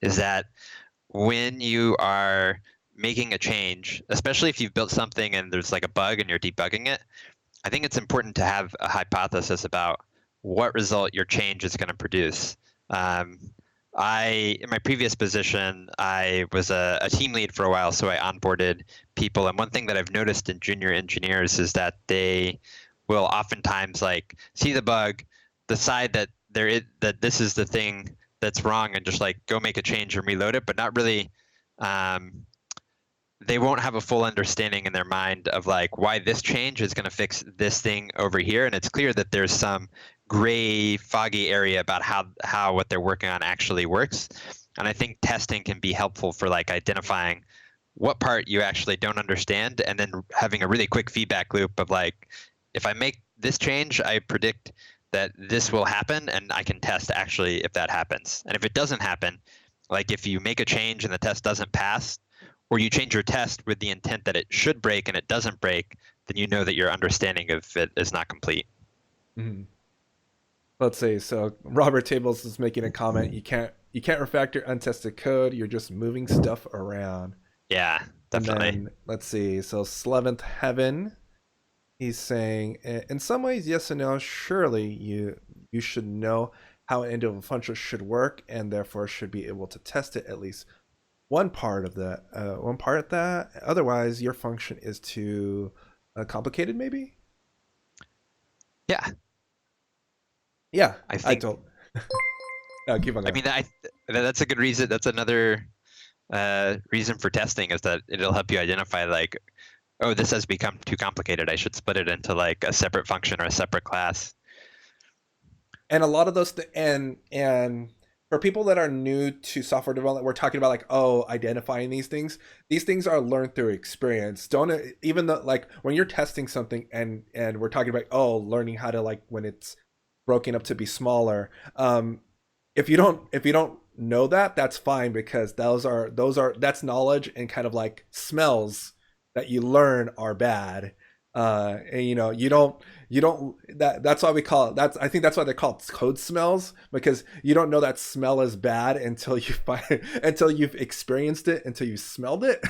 is that when you are making a change, especially if you've built something and there's like a bug and you're debugging it, I think it's important to have a hypothesis about what result your change is going to produce. Um, in my previous position, I was a team lead for a while, so I onboarded people. And one thing that I've noticed in junior engineers is that they will oftentimes like see the bug, decide that that this is the thing that's wrong, and just like go make a change and reload it, but not really um, they won't have a full understanding in their mind of like why this change is going to fix this thing over here. And it's clear that there's some gray, foggy area about how what they're working on actually works. And I think testing can be helpful for like identifying what part you actually don't understand, and then having a really quick feedback loop of like, if I make this change, I predict that this will happen, and I can test actually if that happens. And if it doesn't happen, like if you make a change and the test doesn't pass, or you change your test with the intent that it should break and it doesn't break, then you know that your understanding of it is not complete. Mhm. Let's see. So Robert Tables is making a comment. You can't refactor untested code. You're just moving stuff around. Yeah, And definitely. then let's see. So Sleventh Heaven, he's saying, in some ways, yes and no. Surely you should know how an individual function should work, and therefore should be able to test it at least one part of that. One part of that. Otherwise, your function is too complicated. Maybe. Yeah, Yeah, I I think. told. No, keep on I going. mean, that's a good reason. That's another reason for testing is that it'll help you identify like, oh, this has become too complicated. I should split it into like a separate function or a separate class. And a lot of those and for people that are new to software development, we're talking about like, oh, identifying these things are learned through experience. Don't even though like when you're testing something and we're talking about, oh, learning how to, like, when it's broken up to be smaller. If you don't know that, that's fine, because those are that's knowledge, and kind of like smells that you learn are bad. And you don't that's why we call it, that's I think that's why they call it code smells, because you don't know that smell is bad until you find until you've experienced it, until you smelled it.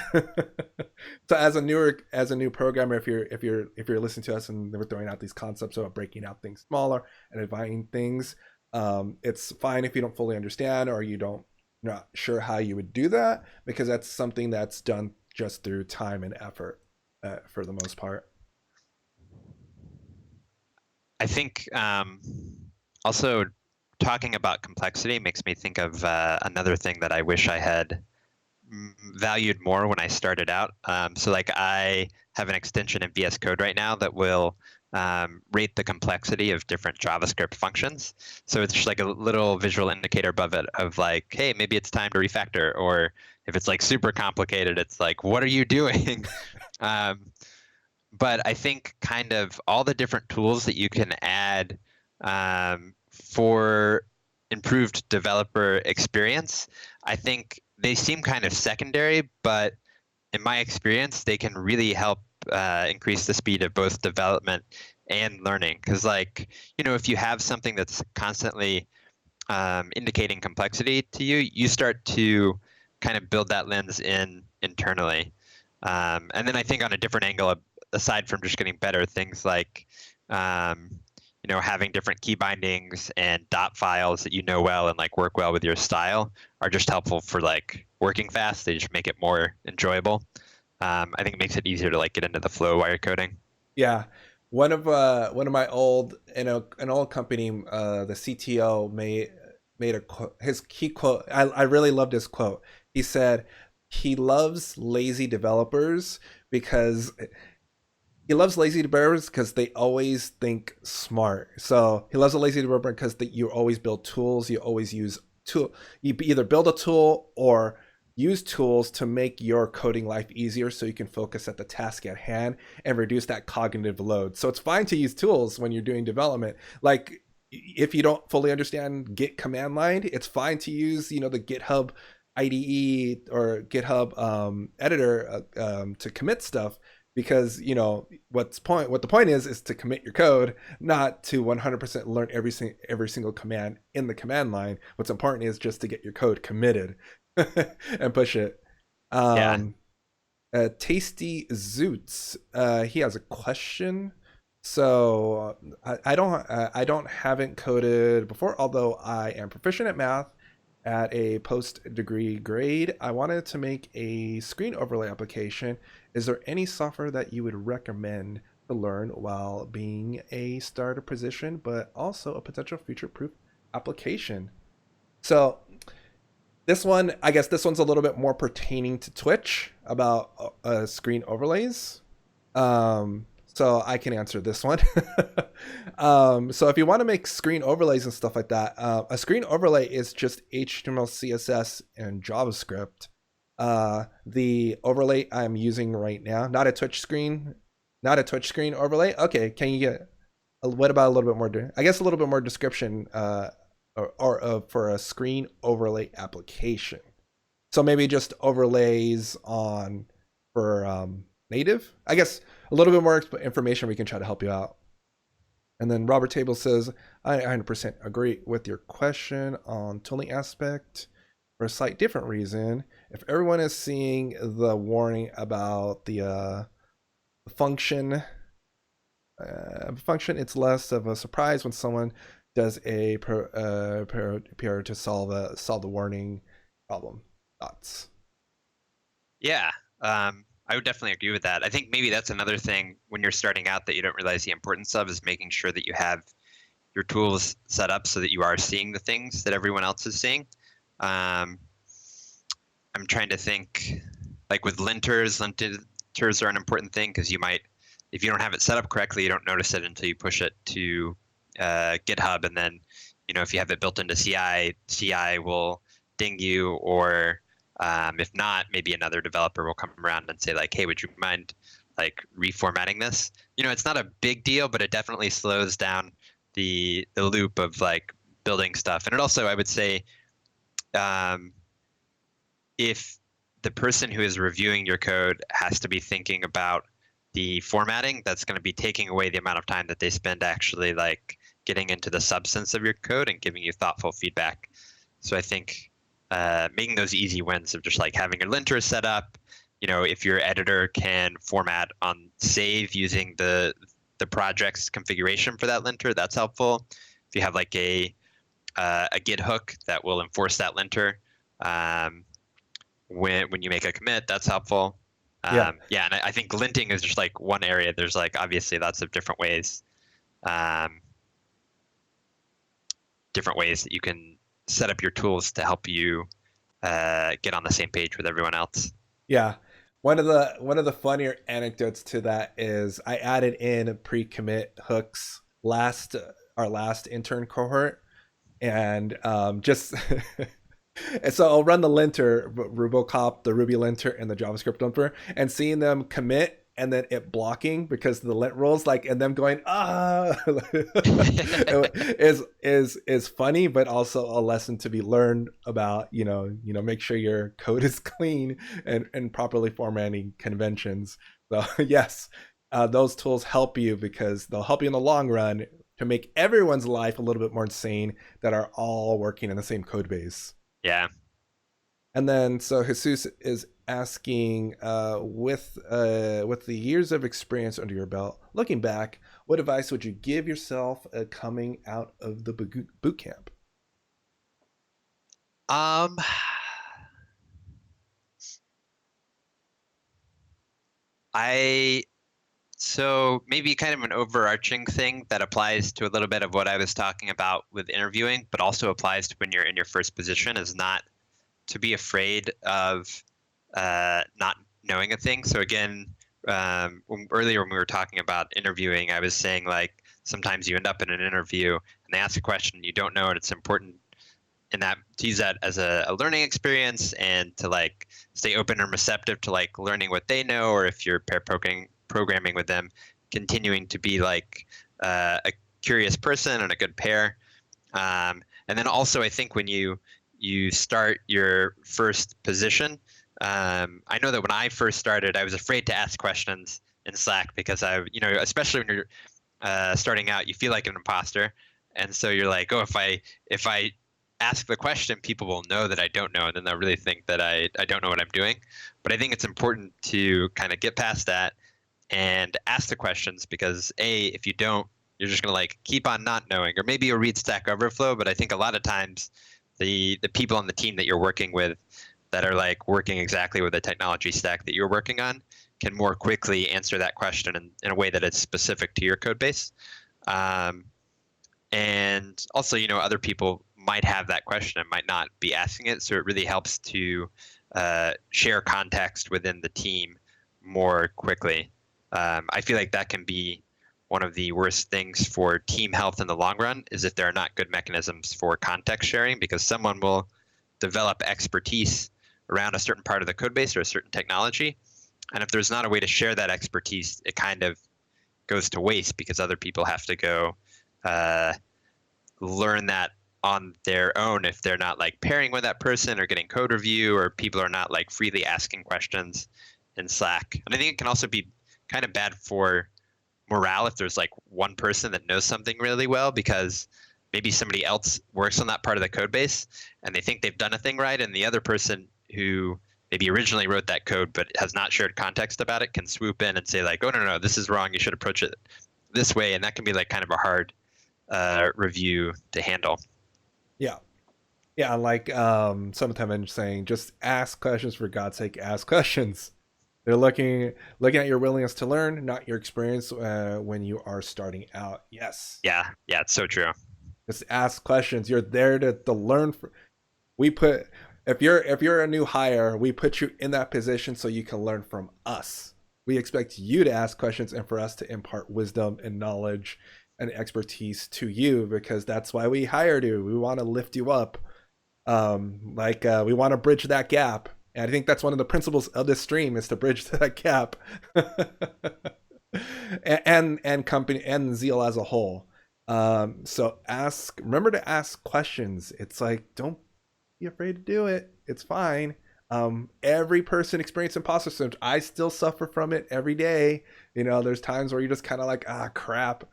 So as a new programmer, if you're listening to us and we're throwing out these concepts about breaking out things smaller and dividing things, it's fine if you don't fully understand, or you're not sure how you would do that, because that's something that's done just through time and effort, for the most part. I think also talking about complexity makes me think of another thing that I wish I had valued more when I started out. So like I have an extension in VS Code right now that will rate the complexity of different JavaScript functions. So it's just like a little visual indicator above it of like, hey, maybe it's time to refactor. Or if it's like super complicated, it's like, what are you doing? um, but I think kind of all the different tools that you can add for improved developer experience, I think they seem kind of secondary, but in my experience, they can really help increase the speed of both development and learning. Because, like, if you have something that's constantly indicating complexity to you, you start to kind of build that lens in internally. And then I think on a different angle, aside from just getting better, things like um, having different key bindings and dot files that you know well and like work well with your style are just helpful for like working fast. They just make it more enjoyable. I think it makes it easier to like get into the flow while you're coding. Yeah. One of my old in an old company, the CTO made a quote. His key quote, I really loved his quote. He said he loves lazy developers because they always think smart. So he loves a lazy developer because you always build tools. You always use tool. You either build a tool or use tools to make your coding life easier, so you can focus at the task at hand and reduce that cognitive load. So it's fine to use tools when you're doing development. Like, if you don't fully understand Git command line, it's fine to use the GitHub IDE or GitHub editor, to commit stuff, because what the point is to commit your code, not to 100% learn every single command in the command line. What's important is just to get your code committed. and push it. Yeah. Um, Tasty Zoots. He has a question. So I don't haven't coded before, although I am proficient at math at a post degree grade. I wanted to make a screen overlay application. Is there any software that you would recommend to learn while being a starter position, but also a potential future proof application? So this one, I guess this one's a little bit more pertaining to Twitch about screen overlays. So I can answer this one. So if you want to make screen overlays and stuff like that, a screen overlay is just HTML, CSS, and JavaScript. The overlay I'm using right now, not a Twitch screen overlay. Okay, can you get what about a little bit more? I guess a little bit more description for a screen overlay application. So maybe just overlays on for native. I guess a little bit more information we can try to help you out. And then Robert Table says, I 100% agree with your question on tooling aspect for a slight different reason. If everyone is seeing the warning about the function, it's less of a surprise when someone does a PR to solve the warning problem. Thoughts? Yeah. I would definitely agree with that. I think maybe that's another thing when you're starting out that you don't realize the importance of is making sure that you have your tools set up so that you are seeing the things that everyone else is seeing. Um, I'm trying to think, like with linters are an important thing because you might, if you don't have it set up correctly, you don't notice it until you push it to GitHub, and then, if you have it built into CI will ding you, or if not, maybe another developer will come around and say like, hey, would you mind like reformatting this? It's not a big deal, but it definitely slows down the loop of like building stuff. And it also, I would say, um, if the person who is reviewing your code has to be thinking about the formatting, that's going to be taking away the amount of time that they spend actually like getting into the substance of your code and giving you thoughtful feedback. So I think making those easy wins of just like having your linter set up, if your editor can format on save using the project's configuration for that linter, that's helpful. If you have like a Git hook that will enforce that linter, um, when you make a commit, that's helpful. Yeah. Yeah, and I think linting is just like one area. There's like obviously lots of um, different ways that you can set up your tools to help you get on the same page with everyone else. Yeah. One of the funnier anecdotes to that is I added in pre-commit hooks last our last intern cohort, and just and so I'll run the linter, Rubocop, the Ruby linter, and the JavaScript dumper, and seeing them commit and then it blocking because the lint rolls, like, and them going is funny, but also a lesson to be learned about make sure your code is clean and properly formatting conventions. So yes, those tools help you because they'll help you in the long run to make everyone's life a little bit more insane that are all working in the same code base. Yeah. And then so Jesus is asking, with the years of experience under your belt, looking back, what advice would you give yourself coming out of the boot camp? Um, I so maybe kind of an overarching thing that applies to a little bit of what I was talking about with interviewing, but also applies to when you're in your first position is not to be afraid of not knowing a thing. So again, earlier when we were talking about interviewing, I was saying like sometimes you end up in an interview and they ask a question you don't know, and it's important in that to use that as a learning experience and to like stay open and receptive to like learning what they know, or if you're pair programming with them, continuing to be like a curious person and a good pair. And then also, I think when you start your first position, I know that when I first started, I was afraid to ask questions in Slack because especially when you're starting out, you feel like an imposter, and so you're like, oh, if I ask the question, people will know that I don't know, and then they'll really think that I don't know what I'm doing. But I think it's important to kind of get past that and ask the questions because A, if you don't, you're just gonna like keep on not knowing, or maybe you'll read Stack Overflow. But I think a lot of times the people on the team that you're working with that are like working exactly with the technology stack that you're working on can more quickly answer that question in a way that is specific to your code base. Um, and also, other people might have that question and might not be asking it. So it really helps to share context within the team more quickly. I feel like that can be one of the worst things for team health in the long run is if there are not good mechanisms for context sharing, because someone will develop expertise around a certain part of the code base or a certain technology. And if there's not a way to share that expertise, it kind of goes to waste because other people have to go uh, learn that on their own if they're not like pairing with that person or getting code review, or people are not like freely asking questions in Slack. And I think it can also be kind of bad for morale if there's like one person that knows something really well because maybe somebody else works on that part of the code base and they think they've done a thing right, and the other person who maybe originally wrote that code but has not shared context about it can swoop in and say like, oh, no, this is wrong, you should approach it this way. And that can be like kind of a hard review to handle. Yeah. Yeah, like sometimes saying, just ask questions for God's sake, ask questions. They're looking at your willingness to learn, not your experience when you are starting out. Yes, Yeah, it's so true. just ask questions. You're there to learn. We put if you're a new hire, we put you in that position so you can learn from us. We expect you to ask questions and for us to impart wisdom and knowledge and expertise to you because that's why we hired you. We want to lift you up. We want to bridge that gap. And I think that's one of the principles of this stream is to bridge that gap. and company and Zeal as a whole. So remember to ask questions. It's like, don't be afraid to do it. It's fine. Every person experiences imposter syndrome. I still suffer from it every day. There's times where you're just kind of like, crap.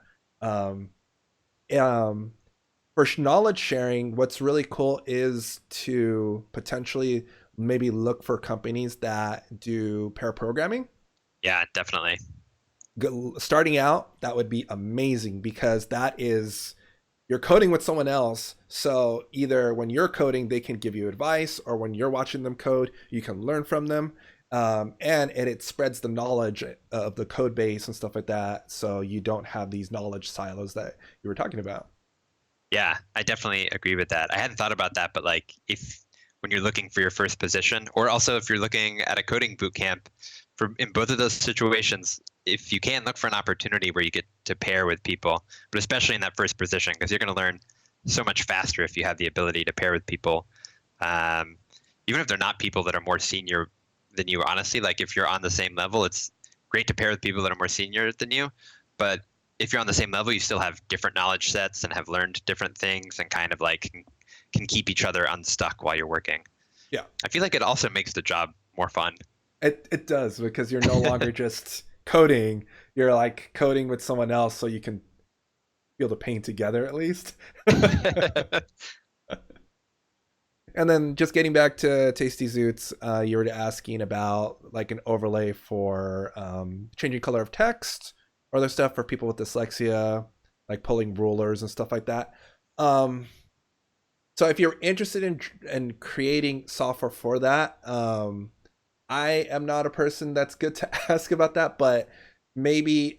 Um, um, for knowledge sharing, what's really cool is to potentially maybe look for companies that do pair programming. Yeah, definitely. Starting out, that would be amazing because that is you're coding with someone else. So either when you're coding, they can give you advice, or when you're watching them code, you can learn from them. And it spreads the knowledge of the code base and stuff like that. So you don't have these knowledge silos that you were talking about. Yeah, I definitely agree with that. I hadn't thought about that, but like if when you're looking for your first position, or also if you're looking at a coding boot camp, for in both of those situations, if you can look for an opportunity where you get to pair with people, but especially in that first position, because you're going to learn so much faster if you have the ability to pair with people, um, even if they're not people that are more senior than you. Honestly, like if you're on the same level, it's great to pair with people that are more senior than you, but if you're on the same level, you still have different knowledge sets and have learned different things and kind of like can keep each other unstuck while you're working. Yeah, I feel like it also makes the job more fun. it does because you're no longer just coding. You're like coding with someone else, so you can feel the pain together at least. And then just getting back to Tasty Zoots, you were asking about like an overlay for changing color of text or other stuff for people with dyslexia, like pulling rulers and stuff like that. So if you're interested in creating software for that, I am not a person that's good to ask about that, but maybe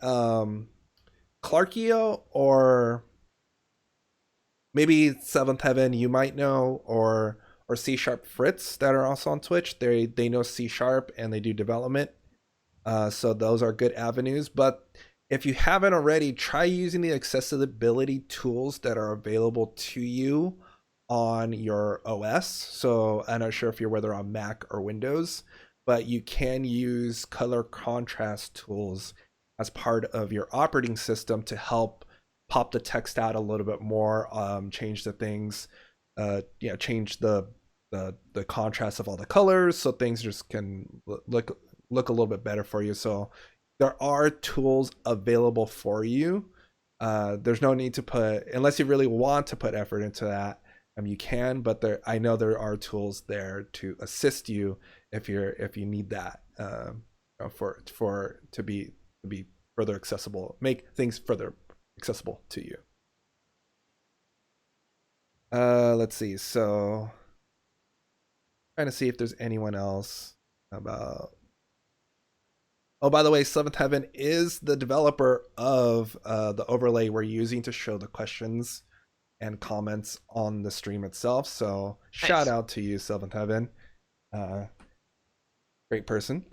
Clarkio or maybe Seventh Heaven you might know, or C Sharp Fritz that are also on Twitch. They know C Sharp and they do development. So those are good avenues. But if you haven't already, try using the accessibility tools that are available to you on your OS. So I'm not sure if you're whether on Mac or Windows, but you can use color contrast tools as part of your operating system to help pop the text out a little bit more, change the things, change the contrast of all the colors so things just can look a little bit better for you. So there are tools available for you. There's no need to put, unless you really want to put effort into that. You can, but I know there are tools there to assist you if you need that for to be further accessible, make things further accessible to you. Let's see. So trying to see if there's anyone else about. Oh, by the way, Seventh Heaven is the developer of the overlay we're using to show the questions and comments on the stream itself. So shout Nice. out to you, Seventh Heaven. Uh, Great person.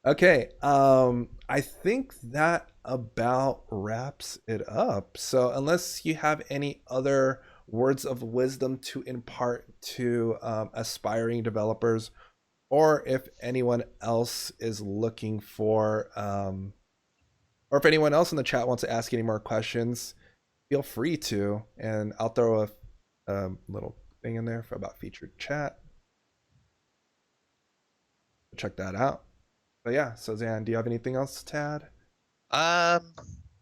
Okay, I think that about wraps it up. So unless you have any other words of wisdom to impart to aspiring developers, or if anyone else is looking for, or if anyone else in the chat wants to ask any more questions, feel free to, and I'll throw a little thing in there for about featured chat. Check that out. But yeah, so Zan, do you have anything else to add? Um,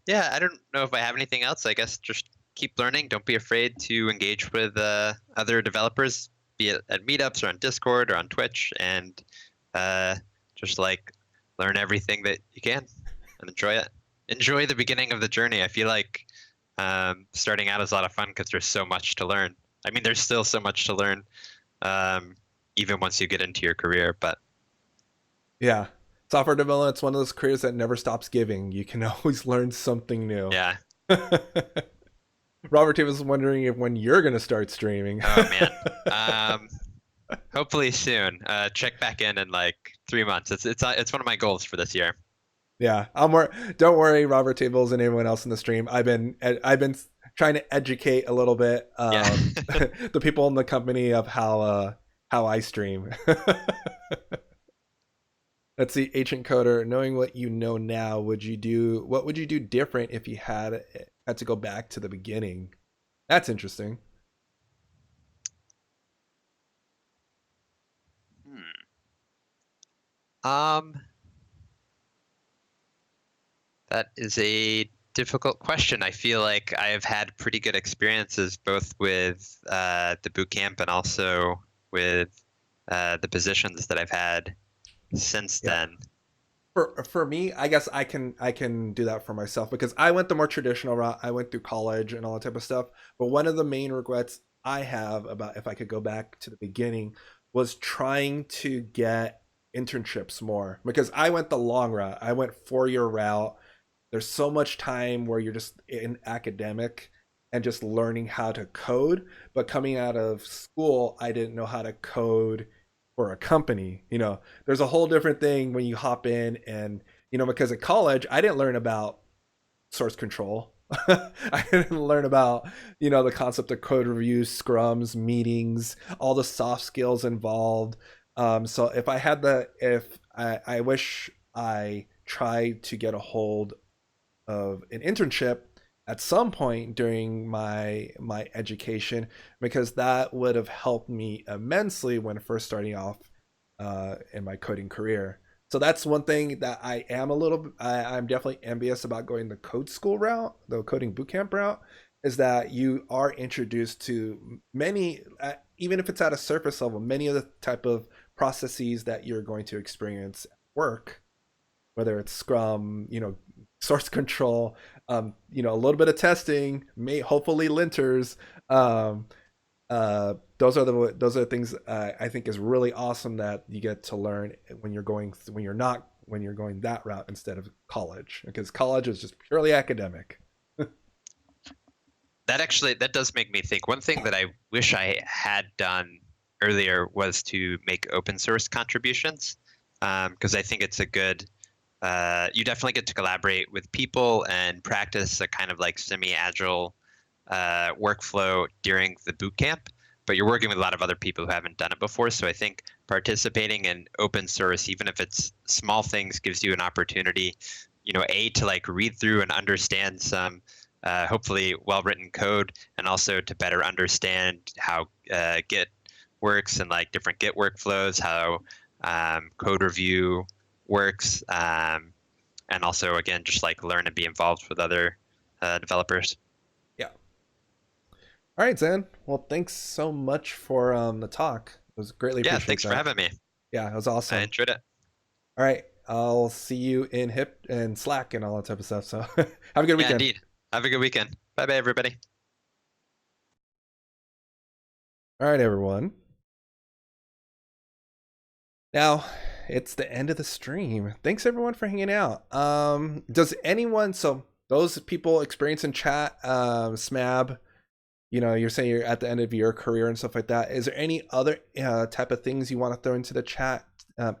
yeah, I don't know if I have anything else. I guess just keep learning. Don't be afraid to engage with other developers, be it at meetups or on Discord or on Twitch, and uh, just like learn everything that you can and enjoy it. Enjoy the beginning of the journey. I feel like starting out is a lot of fun because there's so much to learn. I mean, there's still so much to learn, um, even once you get into your career. But Yeah. Software development is one of those careers that never stops giving. You can always learn something new. yeah, Robert T was wondering if when you're going to start streaming. oh man. Um, Hopefully soon. Check back in like 3 months. It's one of my goals for this year. Yeah, don't worry, Robert Tables and everyone else in the stream. I've been trying to educate a little bit Yeah. the people in the company of how I stream. Let's see, Ancient Coder. Knowing what you know now, what would you do different if you had to go back to the beginning? That's interesting. Hmm. Um, that is a difficult question. I feel like I have had pretty good experiences both with the boot camp and also with the positions that I've had since Yeah. then. For me, I guess I can do that for myself because I went the more traditional route. I went through college and all that type of stuff. But one of the main regrets I have about if I could go back to the beginning was trying to get internships more because I went the long route. I went 4 year route. There's so much time where you're just in academic and just learning how to code. But coming out of school, I didn't know how to code for a company. There's a whole different thing when you hop in and, because at college, I didn't learn about source control. I didn't learn about, the concept of code reviews, scrums, meetings, all the soft skills involved. So if I wish I tried to get a hold of an internship at some point during my education because that would have helped me immensely when first starting off in my coding career. So that's one thing that I'm definitely envious about going the code school route, the coding bootcamp route, is that you are introduced to many, even if it's at a surface level, many of the type of processes that you're going to experience at work, whether it's Scrum, source control, a little bit of testing, hopefully linters. Those are things I think is really awesome that you get to learn when you're going that route instead of college, because college is just purely academic. That does make me think. One thing that I wish I had done earlier was to make open source contributions, because I think it's a good. You definitely get to collaborate with people and practice a kind of like semi-agile workflow during the boot camp, but you're working with a lot of other people who haven't done it before. So I think participating in open source, even if it's small things, gives you an opportunity, to like read through and understand some hopefully well-written code, and also to better understand how Git works and like different Git workflows, how code review works, and also again just like learn and be involved with other developers. Yeah. All right, Zan. Well, thanks so much for the talk. It was greatly Yeah, appreciate thanks for that. having me. Yeah, it was I awesome. enjoyed it. All right, I'll see you in Hip and Slack and all that type of stuff. So have a good Yeah, weekend. indeed. Have a good weekend. Bye bye, everybody. All right, everyone. Now it's the end of the stream. Thanks everyone for hanging out. Does anyone? So those people experience in chat, Smab. You know, you're saying you're at the end of your career and stuff like that. Is there any other type of things you want to throw into the chat?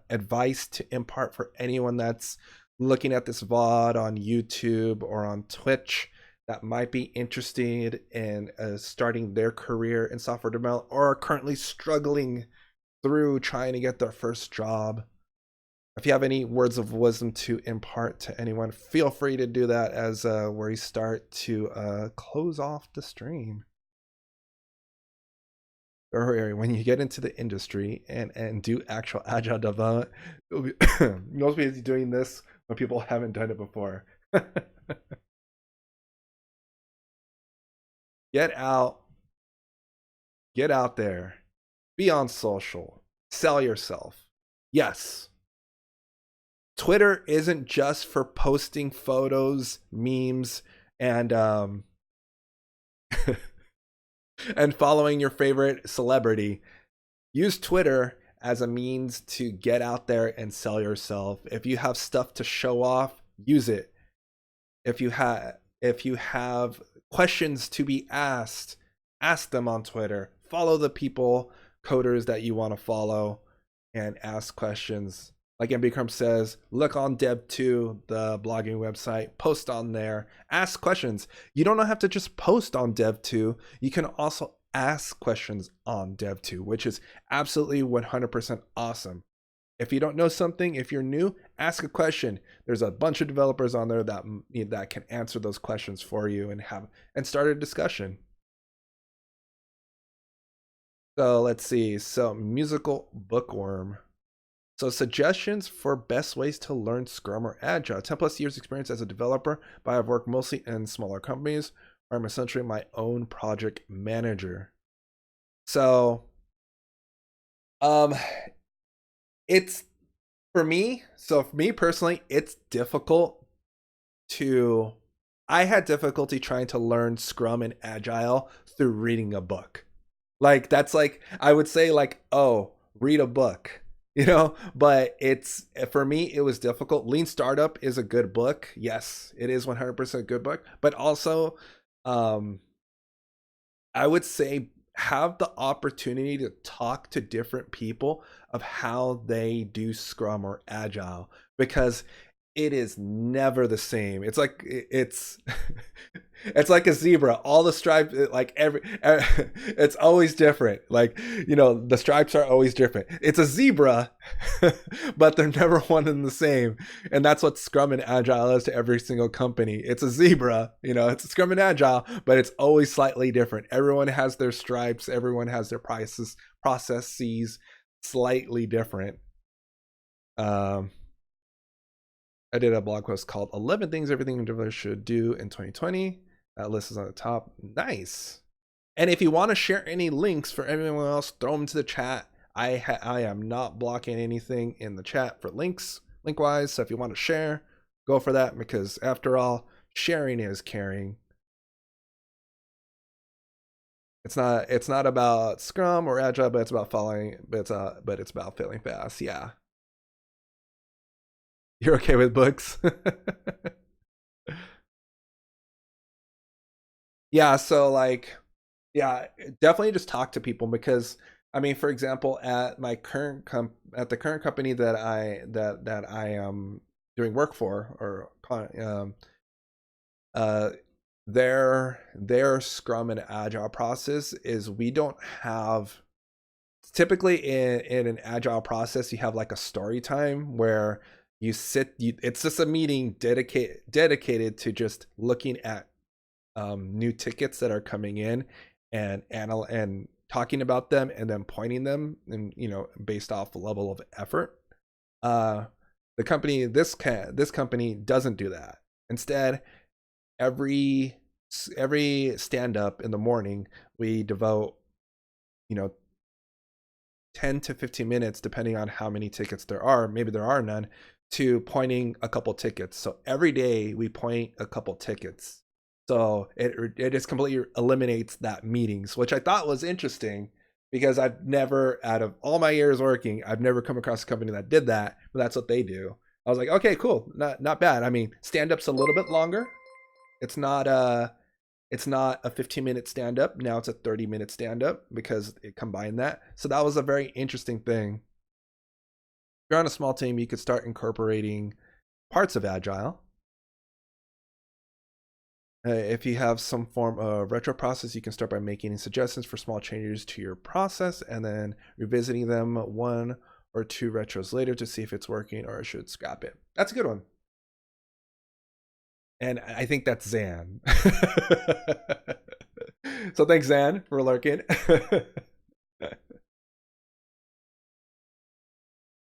Advice to impart for anyone that's looking at this VOD on YouTube or on Twitch that might be interested in starting their career in software development or are currently struggling through trying to get their first job. If you have any words of wisdom to impart to anyone, feel free to do that as we start to close off the stream. Or when you get into the industry and do actual agile development, most people doing this when people haven't done it before. Get out, get out there, be on social, sell yourself. Yes, Twitter isn't just for posting photos, memes, and and following your favorite celebrity. Use Twitter as a means to get out there and sell yourself. If you have stuff to show off, use it. If you have questions to be asked, ask them on Twitter. Follow the people, coders that you want to follow, and ask questions. Like MBCrump says, look on Dev2, the blogging website, post on there, ask questions. You don't have to just post on Dev2. You can also ask questions on Dev2, which is absolutely 100% awesome. If you don't know something, if you're new, ask a question. There's a bunch of developers on there that can answer those questions for you and start a discussion. So let's see. So musical bookworm. So suggestions for best ways to learn Scrum or Agile. 10 plus years experience as a developer, but I've worked mostly in smaller companies where I'm essentially my own project manager. So um it's for me, so for me personally, it's difficult to I had difficulty trying to learn Scrum and Agile through reading a book. Like that's like I would say like, oh, read a book, but it's for me it was difficult. Lean Startup is a good book. Yes, it is 100% a good book, but also um I would say have the opportunity to talk to different people of how they do Scrum or Agile because it is never the same. It's it's like a zebra. All the stripes, like it's always different. Like the stripes are always different. It's a zebra, but they're never one and the same. And that's what Scrum and Agile is to every single company. It's a zebra. It's a Scrum and Agile, but it's always slightly different. Everyone has their stripes. Everyone has their processes slightly different. I did a blog post called 11 Things Everything Developers Should Do in 2020. That list is on the top. Nice. And if you want to share any links for everyone else, throw them to the chat. I am not blocking anything in the chat for link wise. So if you want to share, go for that because after all, sharing is caring. It's not about Scrum or Agile, but it's about following. But it's about failing fast. Yeah. You're okay with books? Yeah, so yeah, definitely just talk to people because I mean, for example, at my at the current company that I am doing work for or uh their Scrum and Agile process is we don't have typically in an Agile process you have like a story time where it's just a meeting dedicated to just looking at new tickets that are coming in and talking about them and then pointing them and based off the level of effort. uh the company this company doesn't do that. Instead, every every stand up in the morning, we devote, you know, 10 to 15 minutes, depending on how many tickets there are, maybe there are none, to pointing a couple tickets. So every day we point a couple tickets. So it just completely eliminates that meetings, which I thought was interesting because I've never, out of all my years working, I've never come across a company that did that, but that's what they do. I was like, okay, cool, not bad. I mean, stand up's a little bit longer. It's not a 15-minute stand up. Now it's a 30-minute stand up because it combined that. So that was a very interesting thing. If you're on a small team, you could start incorporating parts of Agile. If you have some form of retro process, you can start by making suggestions for small changes to your process and then revisiting them 1 or 2 retros later to see if it's working or should scrap it. That's a good one. And I think that's Zan. So thanks, Zan, for lurking.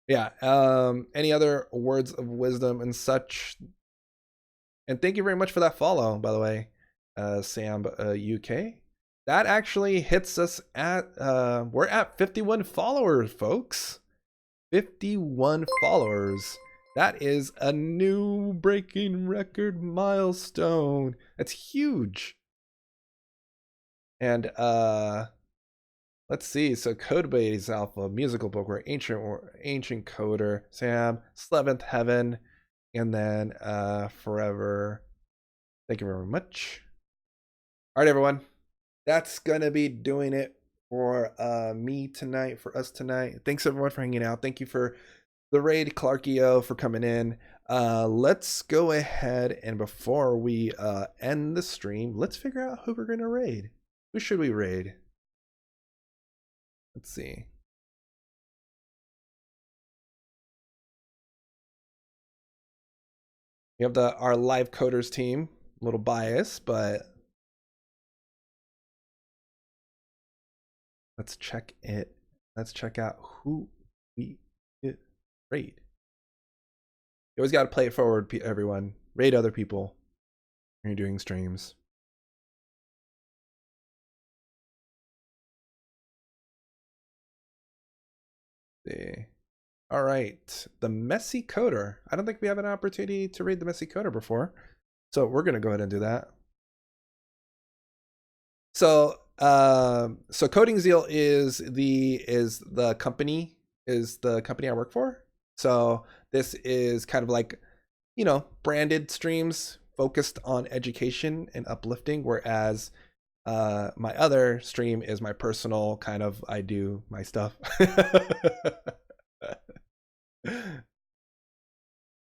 Yeah. Any other words of wisdom and such? And thank you very much for that follow, by the way, Sam UK. That actually hits us at we're at 51 followers, folks. 51 followers. That is a new breaking record milestone. That's huge. And let's see. So Codebase Alpha, Musical Book, we're Ancient Coder, Sam, 11th Heaven, and then Forever. Thank you very much. All right, everyone. That's gonna be doing it for me tonight, for us tonight. Thanks everyone for hanging out. Thank you for the raid, Clarkio, for coming in. Let's go ahead and before we end the stream, let's figure out who we're gonna raid. Who should we raid? Let's see. We have our live coders team. A little biased, but let's check it. Let's check out who we raid. You always got to play it forward, everyone. Raid other people when you're doing streams. See. All right, the Messy Coder. I don't think we have an opportunity to read the Messy Coder before, so we're gonna go ahead and do that. So, so Coding Zeal is the company I work for. So this is kind of like, you know, branded streams focused on education and uplifting, whereas my other stream is my personal kind of, I do my stuff.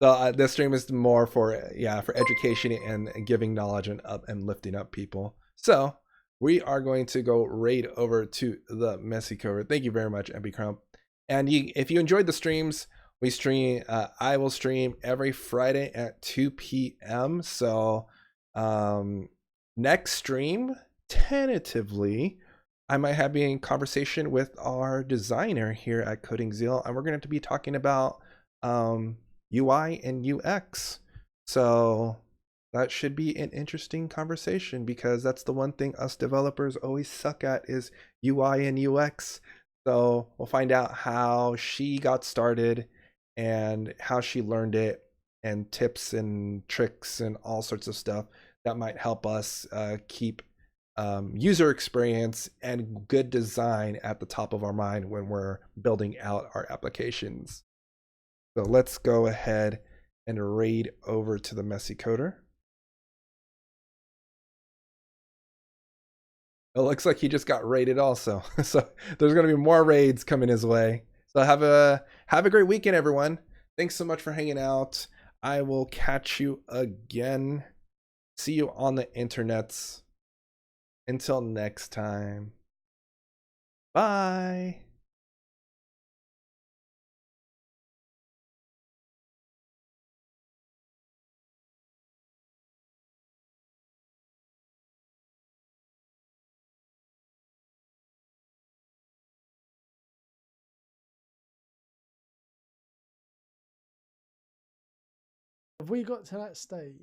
So this stream is more for education and giving knowledge and lifting up people. So we are going to go raid over to the Messy Coder. Thank you very much, MP Crump. And if you enjoyed the streams, we stream. I will stream every Friday at 2 p.m. So next stream, tentatively, I might have be in conversation with our designer here at Coding Zeal, and we're going to be talking about UI and UX. So that should be an interesting conversation because that's the one thing us developers always suck at is UI and UX. So we'll find out how she got started and how she learned it and tips and tricks and all sorts of stuff that might help us keep user experience and good design at the top of our mind when we're building out our applications. So let's go ahead and raid over to the Messy Coder. It looks like he just got raided also. So there's going to be more raids coming his way. So have a great weekend, everyone. Thanks so much for hanging out. I will catch you again. See you on the internets. Until next time. Bye. Have we got to that stage?